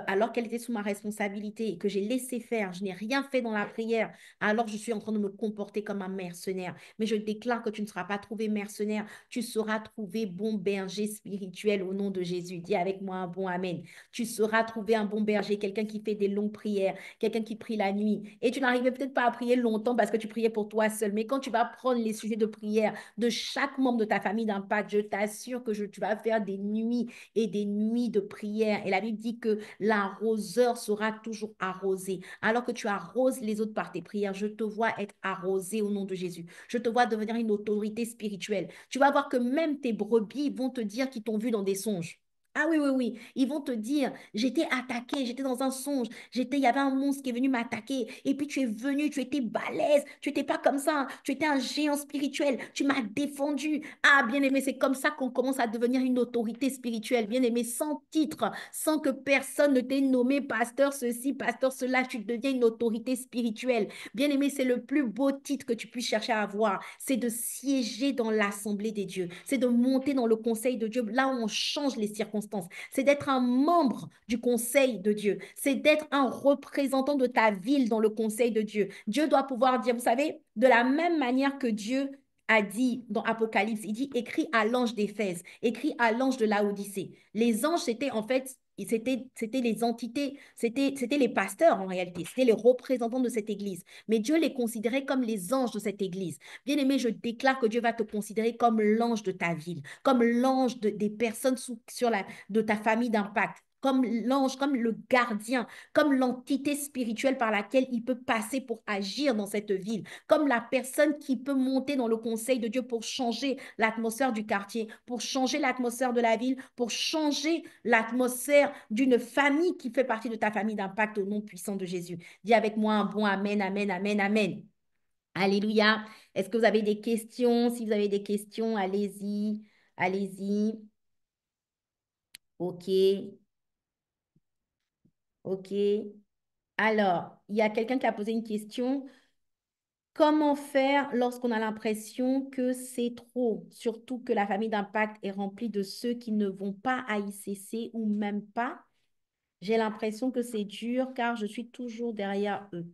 alors qu'elle était sous ma responsabilité et que j'ai laissé faire, je n'ai rien fait dans la prière, alors je suis en train de me comporter comme un mercenaire. Mais je déclare que tu ne seras pas trouvé mercenaire, tu seras trouvé bon berger spirituel au nom de Jésus. Dis avec moi un bon Amen. Tu seras trouvé un bon berger, quelqu'un qui fait des longues prières, quelqu'un qui prie la nuit. Et tu n'arrivais peut-être pas à prier longtemps parce que tu priais pour toi seul. Mais quand tu vas prendre les sujets de prière de chaque membre de ta famille d'impact, je t'assure que tu vas faire des nuits et des nuits de prière. Et la Bible dit que l'arroseur sera toujours arrosé. Alors que tu arroses les autres par tes prières, je te vois être arrosé au nom de Jésus. Je te vois devenir une autorité spirituelle. Tu vas voir que même tes brebis vont te dire qu'ils t'ont vu dans des songes. Ah oui, oui, oui. Ils vont te dire, j'étais attaqué, j'étais dans un songe, il y avait un monstre qui est venu m'attaquer. Et puis tu es venu, tu étais balèze, tu n'étais pas comme ça, hein. Tu étais un géant spirituel, tu m'as défendu. Ah, bien-aimé, c'est comme ça qu'on commence à devenir une autorité spirituelle, bien-aimé, sans titre, sans que personne ne t'ait nommé pasteur ceci, pasteur cela, tu deviens une autorité spirituelle. Bien-aimé, c'est le plus beau titre que tu puisses chercher à avoir, c'est de siéger dans l'assemblée des dieux, c'est de monter dans le conseil de Dieu, là où on change les circonstances, c'est d'être un membre du conseil de Dieu, c'est d'être un représentant de ta ville dans le conseil de Dieu. Dieu doit pouvoir dire, vous savez, de la même manière que Dieu a dit dans Apocalypse, il dit, écrit à l'ange d'Éphèse, écrit à l'ange de Laodicée. Les anges, c'était en fait, c'était les entités, c'était les pasteurs en réalité, c'était les représentants de cette église. Mais Dieu les considérait comme les anges de cette église. Bien-aimé, je déclare que Dieu va te considérer comme l'ange de ta ville, comme l'ange des personnes de ta famille d'impact, comme l'ange, comme le gardien, comme l'entité spirituelle par laquelle il peut passer pour agir dans cette ville, comme la personne qui peut monter dans le conseil de Dieu pour changer l'atmosphère du quartier, pour changer l'atmosphère de la ville, pour changer l'atmosphère d'une famille qui fait partie de ta famille d'impact au nom puissant de Jésus. Dis avec moi un bon Amen, Amen, Amen, Amen. Alléluia. Est-ce que vous avez des questions? Si vous avez des questions, allez-y, allez-y. OK, OK. Alors, il y a quelqu'un qui a posé une question. Comment faire lorsqu'on a l'impression que c'est trop, surtout que la famille d'impact est remplie de ceux qui ne vont pas à ICC ou même pas? J'ai l'impression que c'est dur car je suis toujours derrière eux.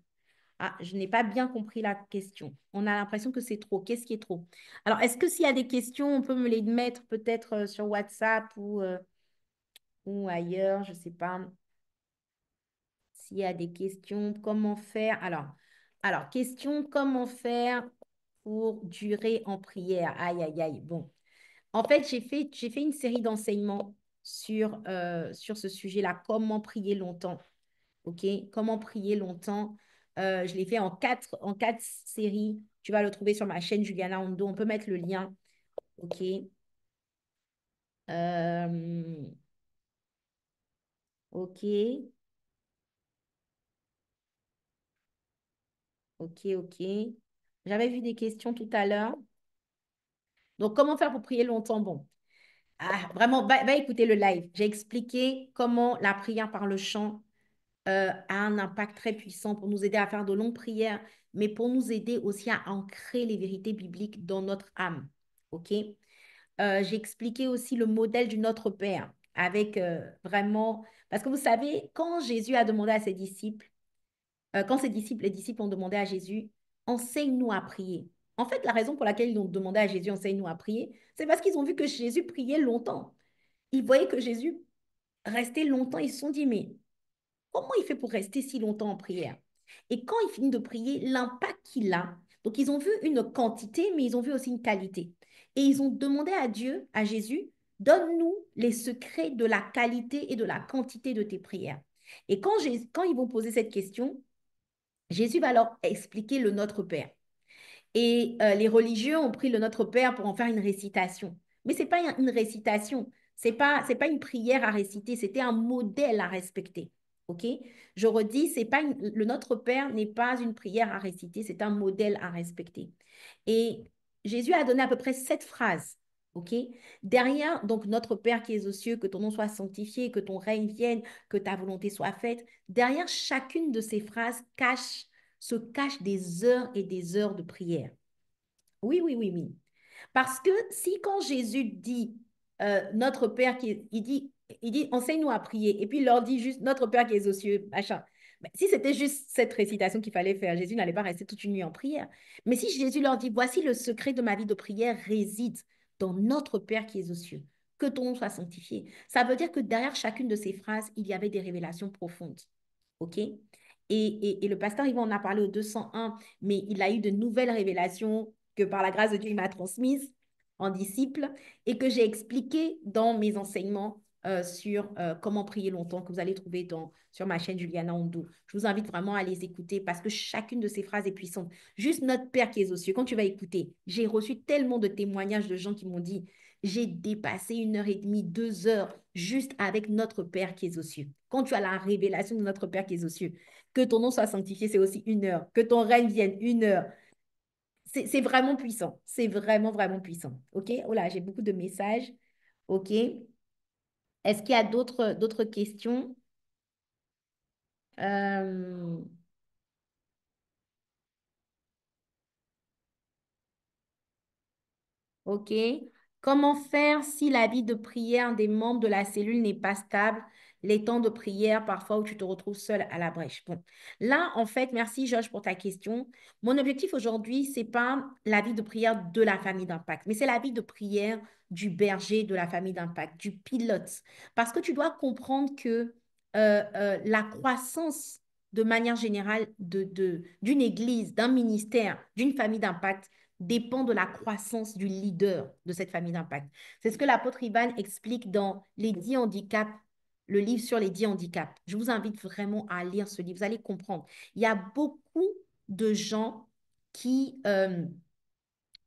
Ah, je n'ai pas bien compris la question. On a l'impression que c'est trop. Qu'est-ce qui est trop? Alors, est-ce que s'il y a des questions, on peut me les mettre peut-être sur WhatsApp ou ailleurs, je ne sais pas. S'il y a des questions, comment faire? Alors, question, comment faire pour durer en prière? Aïe, aïe, aïe. Bon, en fait, j'ai fait une série d'enseignements sur ce sujet-là, comment prier longtemps. OK? Comment prier longtemps. Je l'ai fait en quatre séries. Tu vas le trouver sur ma chaîne Juliana Hondo. On peut mettre le lien. OK? Euh, OK. OK, OK. J'avais vu des questions tout à l'heure. Donc, comment faire pour prier longtemps? Bon, vraiment, va écouter le live. J'ai expliqué comment la prière par le chant a un impact très puissant pour nous aider à faire de longues prières, mais pour nous aider aussi à ancrer les vérités bibliques dans notre âme. OK? J'ai expliqué aussi le modèle du Notre Père avec vraiment... Parce que vous savez, quand Jésus a demandé à ses disciples, quand les disciples ont demandé à Jésus, enseigne-nous à prier. En fait, la raison pour laquelle ils ont demandé à Jésus, enseigne-nous à prier, c'est parce qu'ils ont vu que Jésus priait longtemps. Ils voyaient que Jésus restait longtemps. Ils se sont dit, mais comment il fait pour rester si longtemps en prière? Et quand il finit de prier, l'impact qu'il a. Donc, ils ont vu une quantité, mais ils ont vu aussi une qualité. Et ils ont demandé à Dieu, à Jésus, donne-nous les secrets de la qualité et de la quantité de tes prières. Et quand ils vont poser cette question, Jésus va leur expliquer le Notre Père. Et les religieux ont pris le Notre Père pour en faire une récitation. Mais ce n'est pas une récitation, c'est pas une prière à réciter, c'était un modèle à respecter. OK? Je redis, c'est pas le Notre Père n'est pas une prière à réciter, c'est un modèle à respecter. Et Jésus a donné à peu près 7 phrases. OK? Derrière, donc, Notre Père qui es aux cieux, que ton nom soit sanctifié, que ton règne vienne, que ta volonté soit faite. Derrière chacune de ces phrases se cachent des heures et des heures de prière. Oui, oui, oui, oui. Parce que si quand Jésus dit notre Père il dit enseigne-nous à prier, et puis il leur dit juste notre Père qui est aux cieux, machin. Ben, si c'était juste cette récitation qu'il fallait faire, Jésus n'allait pas rester toute une nuit en prière. Mais si Jésus leur dit voici le secret de ma vie de prière réside dans notre Père qui est aux cieux, que ton nom soit sanctifié. Ça veut dire que derrière chacune de ces phrases, il y avait des révélations profondes. OK? Et le pasteur Yvan en a parlé au 201, mais il a eu de nouvelles révélations que par la grâce de Dieu, il m'a transmises en disciple et que j'ai expliqué dans mes enseignements sur comment prier longtemps, que vous allez trouver sur ma chaîne Juliana Hondo. Je vous invite vraiment à les écouter parce que chacune de ces phrases est puissante. Juste notre Père qui est aux cieux, quand tu vas écouter, j'ai reçu tellement de témoignages de gens qui m'ont dit, j'ai dépassé 1 heure et demie, 2 heures juste avec notre Père qui est aux cieux. Quand tu as la révélation de notre Père qui est aux cieux, que ton nom soit sanctifié, c'est aussi 1 heure. Que ton règne vienne, 1 heure. C'est vraiment puissant. C'est vraiment, vraiment puissant. OK? Oh là, j'ai beaucoup de messages. OK? Est-ce qu'il y a d'autres questions? Euh, OK. Comment faire si la vie de prière des membres de la cellule n'est pas stable? Les temps de prière, parfois, où tu te retrouves seul à la brèche. Bon, là, en fait, merci Georges pour ta question. Mon objectif aujourd'hui, c'est pas la vie de prière de la famille d'impact, mais c'est la vie de prière du berger de la famille d'impact, du pilote. Parce que tu dois comprendre que la croissance de manière générale d'une église, d'un ministère, d'une famille d'impact, dépend de la croissance du leader de cette famille d'impact. C'est ce que l'apôtre Ivan explique dans Les 10 handicaps, le livre sur les 10 handicaps. Je vous invite vraiment à lire ce livre, vous allez comprendre. Il y a beaucoup de gens qui, euh,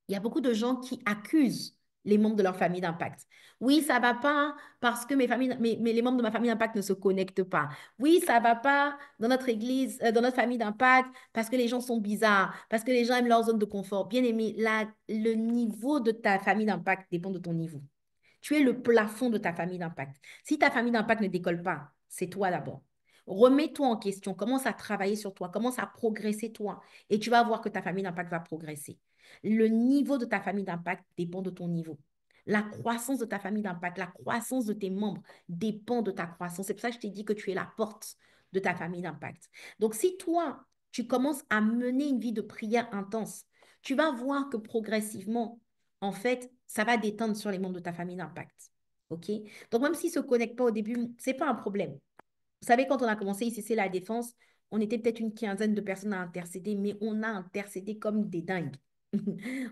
il y a beaucoup de gens qui accusent les membres de leur famille d'impact. Oui, ça va pas parce que les membres de ma famille d'impact ne se connectent pas. Oui, ça va pas dans notre église, dans notre famille d'impact parce que les gens sont bizarres, parce que les gens aiment leur zone de confort. Bien aimé, le niveau de ta famille d'impact dépend de ton niveau. Tu es le plafond de ta famille d'impact. Si ta famille d'impact ne décolle pas, c'est toi d'abord. Remets-toi en question, commence à travailler sur toi, commence à progresser toi et tu vas voir que ta famille d'impact va progresser. Le niveau de ta famille d'impact dépend de ton niveau. La croissance de ta famille d'impact, la croissance de tes membres dépend de ta croissance. C'est pour ça que je t'ai dit que tu es la porte de ta famille d'impact. Donc, si toi, tu commences à mener une vie de prière intense, tu vas voir que progressivement, en fait, ça va détendre sur les membres de ta famille d'impact. OK? Donc, même s'ils ne se connectent pas au début, ce n'est pas un problème. Vous savez, quand on a commencé ICC La Défense, on était peut-être une quinzaine de personnes à intercéder, mais on a intercédé comme des dingues.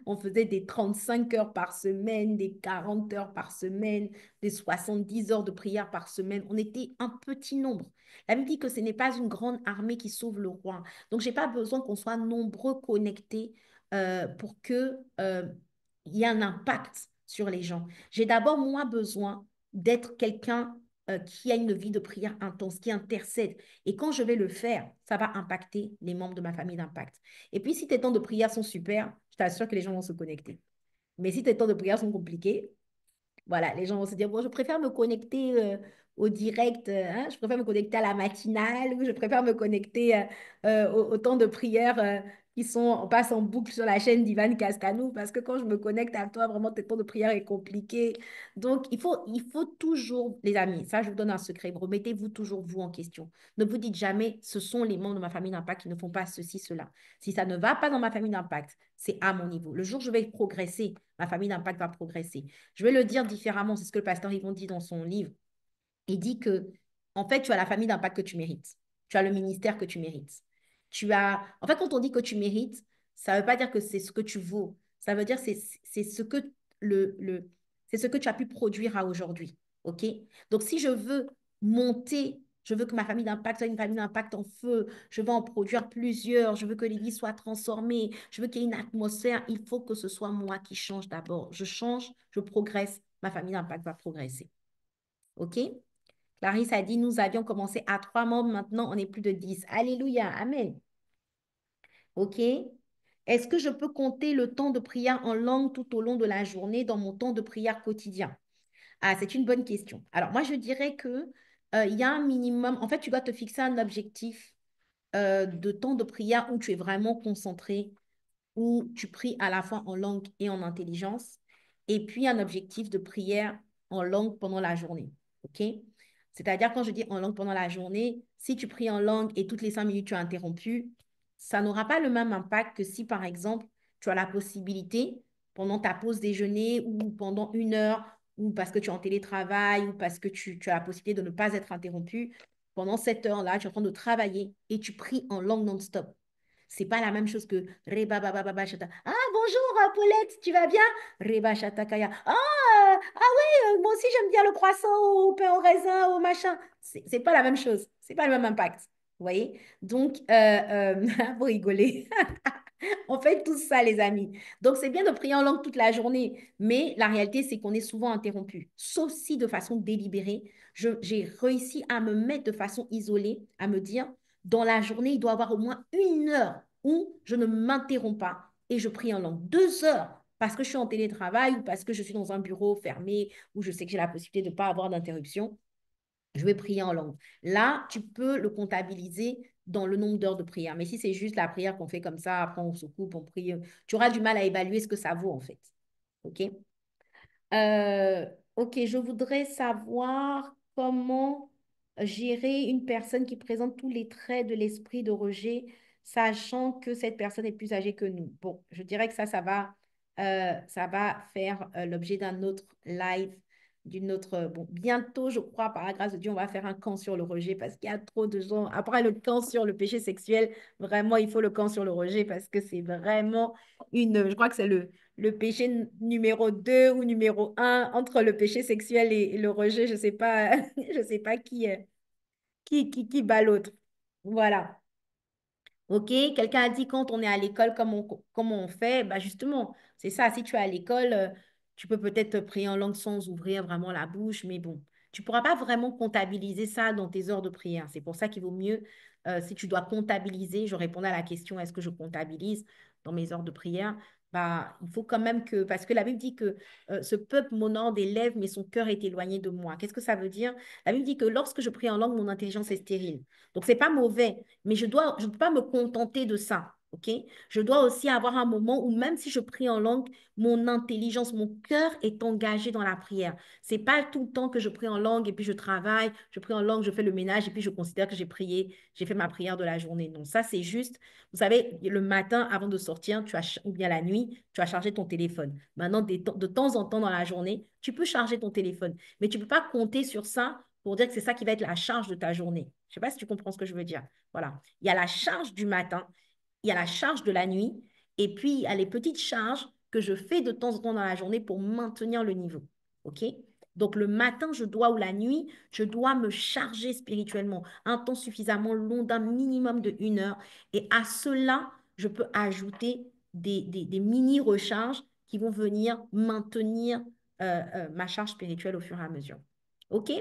On faisait des 35 heures par semaine, des 40 heures par semaine, des 70 heures de prière par semaine. On était un petit nombre. La Bible dit que ce n'est pas une grande armée qui sauve le roi. Donc, j'ai pas besoin qu'on soit nombreux connectés pour que, il y ait un impact sur les gens. J'ai d'abord, moi, besoin d'être quelqu'un qui a une vie de prière intense, qui intercède. Et quand je vais le faire, ça va impacter les membres de ma famille d'impact. Et puis, si tes temps de prière sont super, je t'assure que les gens vont se connecter. Mais si tes temps de prière sont compliqués, voilà, les gens vont se dire, bon, je préfère me connecter au direct, hein, je préfère me connecter à la matinale, ou je préfère me connecter au temps de prière on passe en boucle sur la chaîne d'Ivan Cascano, parce que quand je me connecte à toi, vraiment, tes temps de prière est compliqué. Donc, il faut toujours, les amis, ça, je vous donne un secret, remettez-vous toujours vous en question. Ne vous dites jamais, ce sont les membres de ma famille d'impact qui ne font pas ceci, cela. Si ça ne va pas dans ma famille d'impact, c'est à mon niveau. Le jour où je vais progresser, ma famille d'impact va progresser. Je vais le dire différemment, c'est ce que le pasteur Yvon dit dans son livre. Il dit que, en fait, tu as la famille d'impact que tu mérites. Tu as le ministère que tu mérites. En fait, quand on dit que tu mérites, ça ne veut pas dire que c'est ce que tu vaux. Ça veut dire que c'est ce que c'est ce que tu as pu produire à aujourd'hui. OK? Donc, si je veux monter, je veux que ma famille d'impact soit une famille d'impact en feu, je veux en produire plusieurs, je veux que l'église soit transformée, je veux qu'il y ait une atmosphère, il faut que ce soit moi qui change d'abord. Je change, je progresse, ma famille d'impact va progresser. OK? Clarisse a dit, nous avions commencé à 3 membres, maintenant on est plus de 10. Alléluia, Amen. OK? Est-ce que je peux compter le temps de prière en langue tout au long de la journée dans mon temps de prière quotidien? Ah, c'est une bonne question. Alors, moi, je dirais que il y a un minimum. En fait, tu dois te fixer un objectif de temps de prière où tu es vraiment concentré, où tu pries à la fois en langue et en intelligence, et puis un objectif de prière en langue pendant la journée. OK? C'est-à-dire, quand je dis en langue pendant la journée, si tu pries en langue et toutes les 5 minutes tu as interrompu, ça n'aura pas le même impact que si, par exemple, tu as la possibilité, pendant ta pause déjeuner ou pendant 1 heure, ou parce que tu es en télétravail, ou parce que tu as la possibilité de ne pas être interrompu, pendant cette heure-là, tu es en train de travailler et tu pries en langue non-stop. C'est pas la même chose que Reba Baba Baba Shata. Ah, bonjour, Paulette, tu vas bien? Reba Shata Kaya. Ah oui, moi aussi j'aime bien le croissant au pain au raisin, au machin. C'est pas la même chose. C'est pas le même impact. Vous voyez? Donc, vous rigolez. On fait tout ça, les amis. Donc, c'est bien de prier en langue toute la journée, mais la réalité, c'est qu'on est souvent interrompu. Sauf si de façon délibérée, j'ai réussi à me mettre de façon isolée, à me dire, dans la journée, il doit y avoir au moins 1 heure où je ne m'interromps pas et je prie en langue. 2 heures parce que je suis en télétravail ou parce que je suis dans un bureau fermé où je sais que j'ai la possibilité de ne pas avoir d'interruption. Je vais prier en langue. Là, tu peux le comptabiliser dans le nombre d'heures de prière. Mais si c'est juste la prière qu'on fait comme ça, après on se coupe, on prie, tu auras du mal à évaluer ce que ça vaut en fait. OK? Euh, ok, je voudrais savoir comment gérer une personne qui présente tous les traits de l'esprit de rejet, sachant que cette personne est plus âgée que nous. Bon, je dirais que ça va faire l'objet d'un autre live, d'une autre... Bon, bientôt, je crois, par la grâce de Dieu, on va faire un camp sur le rejet parce qu'il y a trop de gens. Après le camp sur le péché sexuel, vraiment, il faut le camp sur le rejet parce que c'est vraiment je crois que c'est le péché numéro 2 ou numéro un entre le péché sexuel et le rejet. Je sais pas, je sais pas qui bat l'autre. Voilà. OK, quelqu'un a dit quand on est à l'école, comment on fait? Bah justement, c'est ça. Si tu es à l'école, tu peux peut-être prier en langue sans ouvrir vraiment la bouche, mais bon, tu ne pourras pas vraiment comptabiliser ça dans tes heures de prière. C'est pour ça qu'il vaut mieux, si tu dois comptabiliser, je répondais à la question, est-ce que je comptabilise dans mes heures de prière? Bah, il faut quand même que, parce que la Bible dit que ce peuple m'honore des lèvres, mais son cœur est éloigné de moi. Qu'est-ce que ça veut dire? La Bible dit que lorsque je prie en langue, mon intelligence est stérile. Donc, c'est pas mauvais. Mais je ne peux pas me contenter de ça, ok? Je dois aussi avoir un moment où même si je prie en langue, mon intelligence, mon cœur est engagé dans la prière. C'est pas tout le temps que je prie en langue et puis je travaille, je prie en langue, je fais le ménage et puis je considère que j'ai prié, j'ai fait ma prière de la journée. Non, ça c'est juste, vous savez, le matin avant de sortir, ou bien la nuit, tu as chargé ton téléphone. Maintenant, de temps en temps dans la journée, tu peux charger ton téléphone, mais tu ne peux pas compter sur ça pour dire que c'est ça qui va être la charge de ta journée. Je ne sais pas si tu comprends ce que je veux dire. Voilà. Il y a la charge du matin, il y a la charge de la nuit Et puis, il y a les petites charges que je fais de temps en temps dans la journée pour maintenir le niveau. OK? Donc, le matin, je dois, ou la nuit, je dois me charger spirituellement un temps suffisamment long d'un minimum de 1 heure. Et à cela, je peux ajouter des mini-recharges qui vont venir maintenir ma charge spirituelle au fur et à mesure. OK?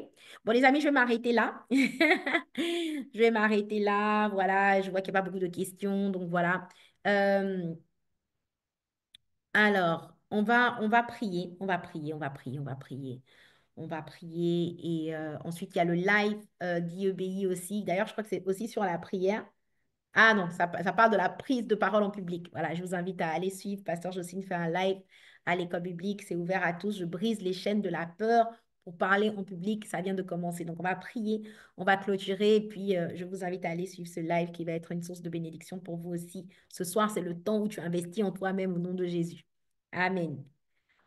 Bon, les amis, je vais m'arrêter là. Je vais m'arrêter là. Voilà, je vois qu'il n'y a pas beaucoup de questions. Donc, voilà. Euh, alors, on va prier, on va prier, on va prier, on va prier. On va prier et ensuite il y a le live d'IEBI aussi. D'ailleurs, je crois que c'est aussi sur la prière. Ah non, ça parle de la prise de parole en public. Voilà, je vous invite à aller suivre. Pasteur Jocelyne fait un live à l'école biblique. C'est ouvert à tous. Je brise les chaînes de la peur pour parler en public. Ça vient de commencer. Donc, on va prier, on va clôturer. Et puis, je vous invite à aller suivre ce live qui va être une source de bénédiction pour vous aussi. Ce soir, c'est le temps où tu investis en toi-même au nom de Jésus. Amen.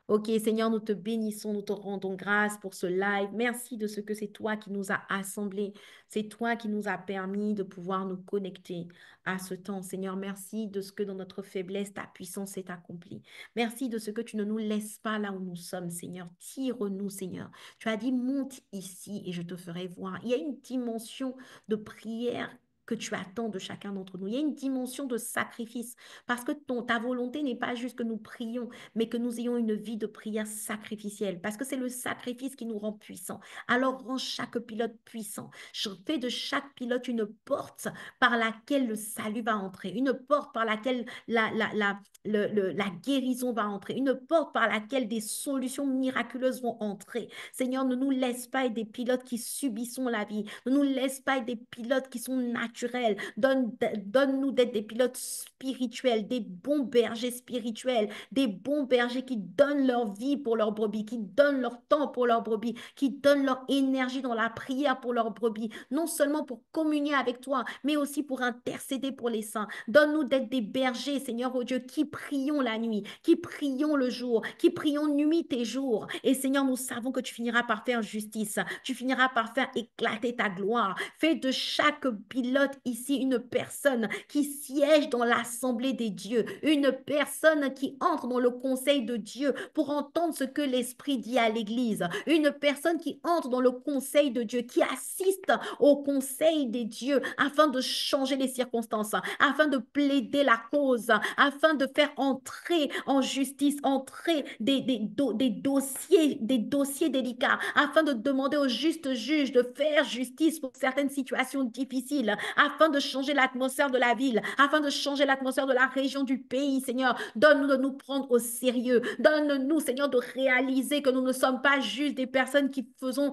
Ok, Seigneur, nous te bénissons, nous te rendons grâce pour ce live. Merci de ce que c'est toi qui nous as assemblés. C'est toi qui nous as permis de pouvoir nous connecter à ce temps. Seigneur, merci de ce que dans notre faiblesse, ta puissance s'est accomplie. Merci de ce que tu ne nous laisses pas là où nous sommes, Seigneur. Tire-nous, Seigneur. Tu as dit, monte ici et je te ferai voir. Il y a une dimension de prière que tu attends de chacun d'entre nous. Il y a une dimension de sacrifice parce que ta volonté n'est pas juste que nous prions, mais que nous ayons une vie de prière sacrificielle, parce que c'est le sacrifice qui nous rend puissants. Alors rends chaque pilote puissant. Je fais de chaque pilote une porte par laquelle le salut va entrer, une porte par laquelle la guérison va entrer, une porte par laquelle des solutions miraculeuses vont entrer. Seigneur, ne nous laisse pas être des pilotes qui subissons la vie. Ne nous laisse pas être des pilotes qui sont naturels. Donne-nous d'être des pilotes spirituels, des bons bergers spirituels, des bons bergers qui donnent leur vie pour leurs brebis, qui donnent leur temps pour leurs brebis, qui donnent leur énergie dans la prière pour leurs brebis, non seulement pour communier avec toi, mais aussi pour intercéder pour les saints. Donne-nous d'être des bergers, Seigneur, oh Dieu, qui prions la nuit, qui prions le jour, qui prions nuit et jour. Et Seigneur, nous savons que tu finiras par faire justice, tu finiras par faire éclater ta gloire. Fais de chaque pilote ici une personne qui siège dans l'assemblée des dieux, une personne qui entre dans le conseil de Dieu pour entendre ce que l'Esprit dit à l'Église, une personne qui entre dans le conseil de Dieu, qui assiste au conseil des dieux afin de changer les circonstances, afin de plaider la cause, afin de faire entrer en justice, entrer des dossiers délicats, afin de demander au juste juge de faire justice pour certaines situations difficiles, afin de changer l'atmosphère de la ville, afin de changer l'atmosphère de la région, du pays, Seigneur. Donne-nous de nous prendre au sérieux. Donne-nous, Seigneur, de réaliser que nous ne sommes pas juste des personnes qui faisons,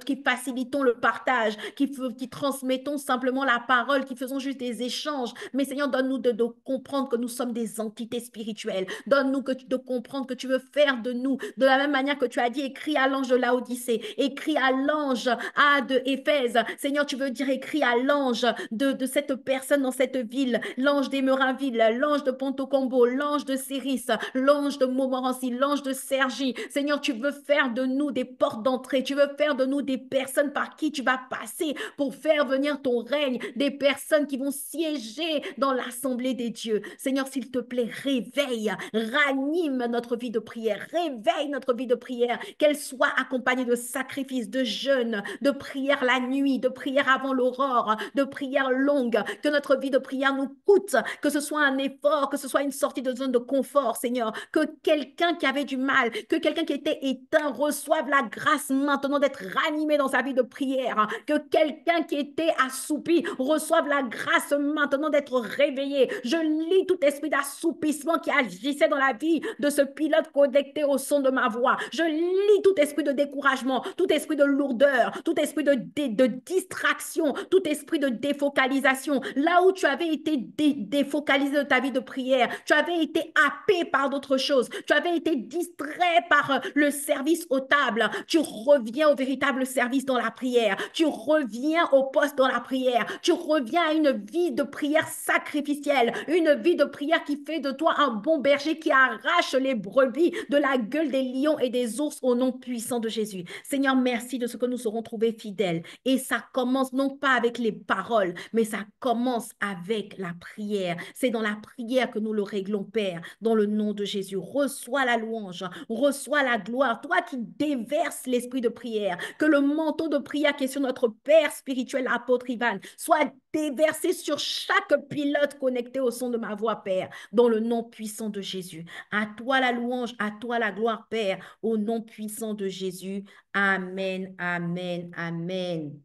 qui facilitons le partage, qui transmettons simplement la parole, qui faisons juste des échanges. Mais Seigneur, donne-nous de comprendre que nous sommes des entités spirituelles. Donne-nous de comprendre que tu veux faire de nous, de la même manière que tu as dit, écrit à l'ange de Laodicée, écrit à l'ange de Éphèse. Seigneur, tu veux dire écrit à l'ange de cette personne dans cette ville, l'ange d'Émerainville, l'ange de Ponto-Combo, l'ange de Céris, l'ange de Montmorency, l'ange de Cergy. Seigneur, tu veux faire de nous des portes d'entrée. Tu veux faire de nous des personnes par qui tu vas passer pour faire venir ton règne, des personnes qui vont siéger dans l'assemblée des dieux. Seigneur, s'il te plaît, réveille, ranime notre vie de prière, réveille notre vie de prière, qu'elle soit accompagnée de sacrifices, de jeûnes, de prières la nuit, de prières avant l'aurore, de prières longues, que notre vie de prière nous coûte, que ce soit un effort, que ce soit une sortie de zone de confort, Seigneur, que quelqu'un qui avait du mal, que quelqu'un qui était éteint reçoive la grâce maintenant d'être ranimé dans sa vie de prière, que quelqu'un qui était assoupi reçoive la grâce maintenant d'être réveillé. Je lis tout esprit d'assoupissement qui agissait dans la vie de ce pilote connecté au son de ma voix. Je lis tout esprit de découragement, tout esprit de lourdeur, tout esprit de distraction, tout esprit de défocalisation. Là où tu avais été défocalisé de ta vie de prière, tu avais été happé par d'autres choses, tu avais été distrait par le service aux tables, tu reviens au véritable service dans la prière, tu reviens au poste dans la prière, tu reviens à une vie de prière sacrificielle, une vie de prière qui fait de toi un bon berger qui arrache les brebis de la gueule des lions et des ours au nom puissant de Jésus. Seigneur, merci de ce que nous serons trouvés fidèles. Et ça commence non pas avec les paroles, parole, mais ça commence avec la prière. C'est dans la prière que nous le réglons, Père, dans le nom de Jésus. Reçois la louange, reçois la gloire. Toi qui déverses l'esprit de prière, que le manteau de prière qui est sur notre Père spirituel, l'apôtre Ivan, soit déversé sur chaque pilote connecté au son de ma voix, Père, dans le nom puissant de Jésus. À toi la louange, à toi la gloire, Père, au nom puissant de Jésus. Amen, amen, amen.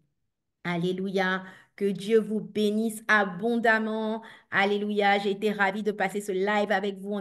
Alléluia. Que Dieu vous bénisse abondamment. Alléluia. J'ai été ravie de passer ce live avec vous.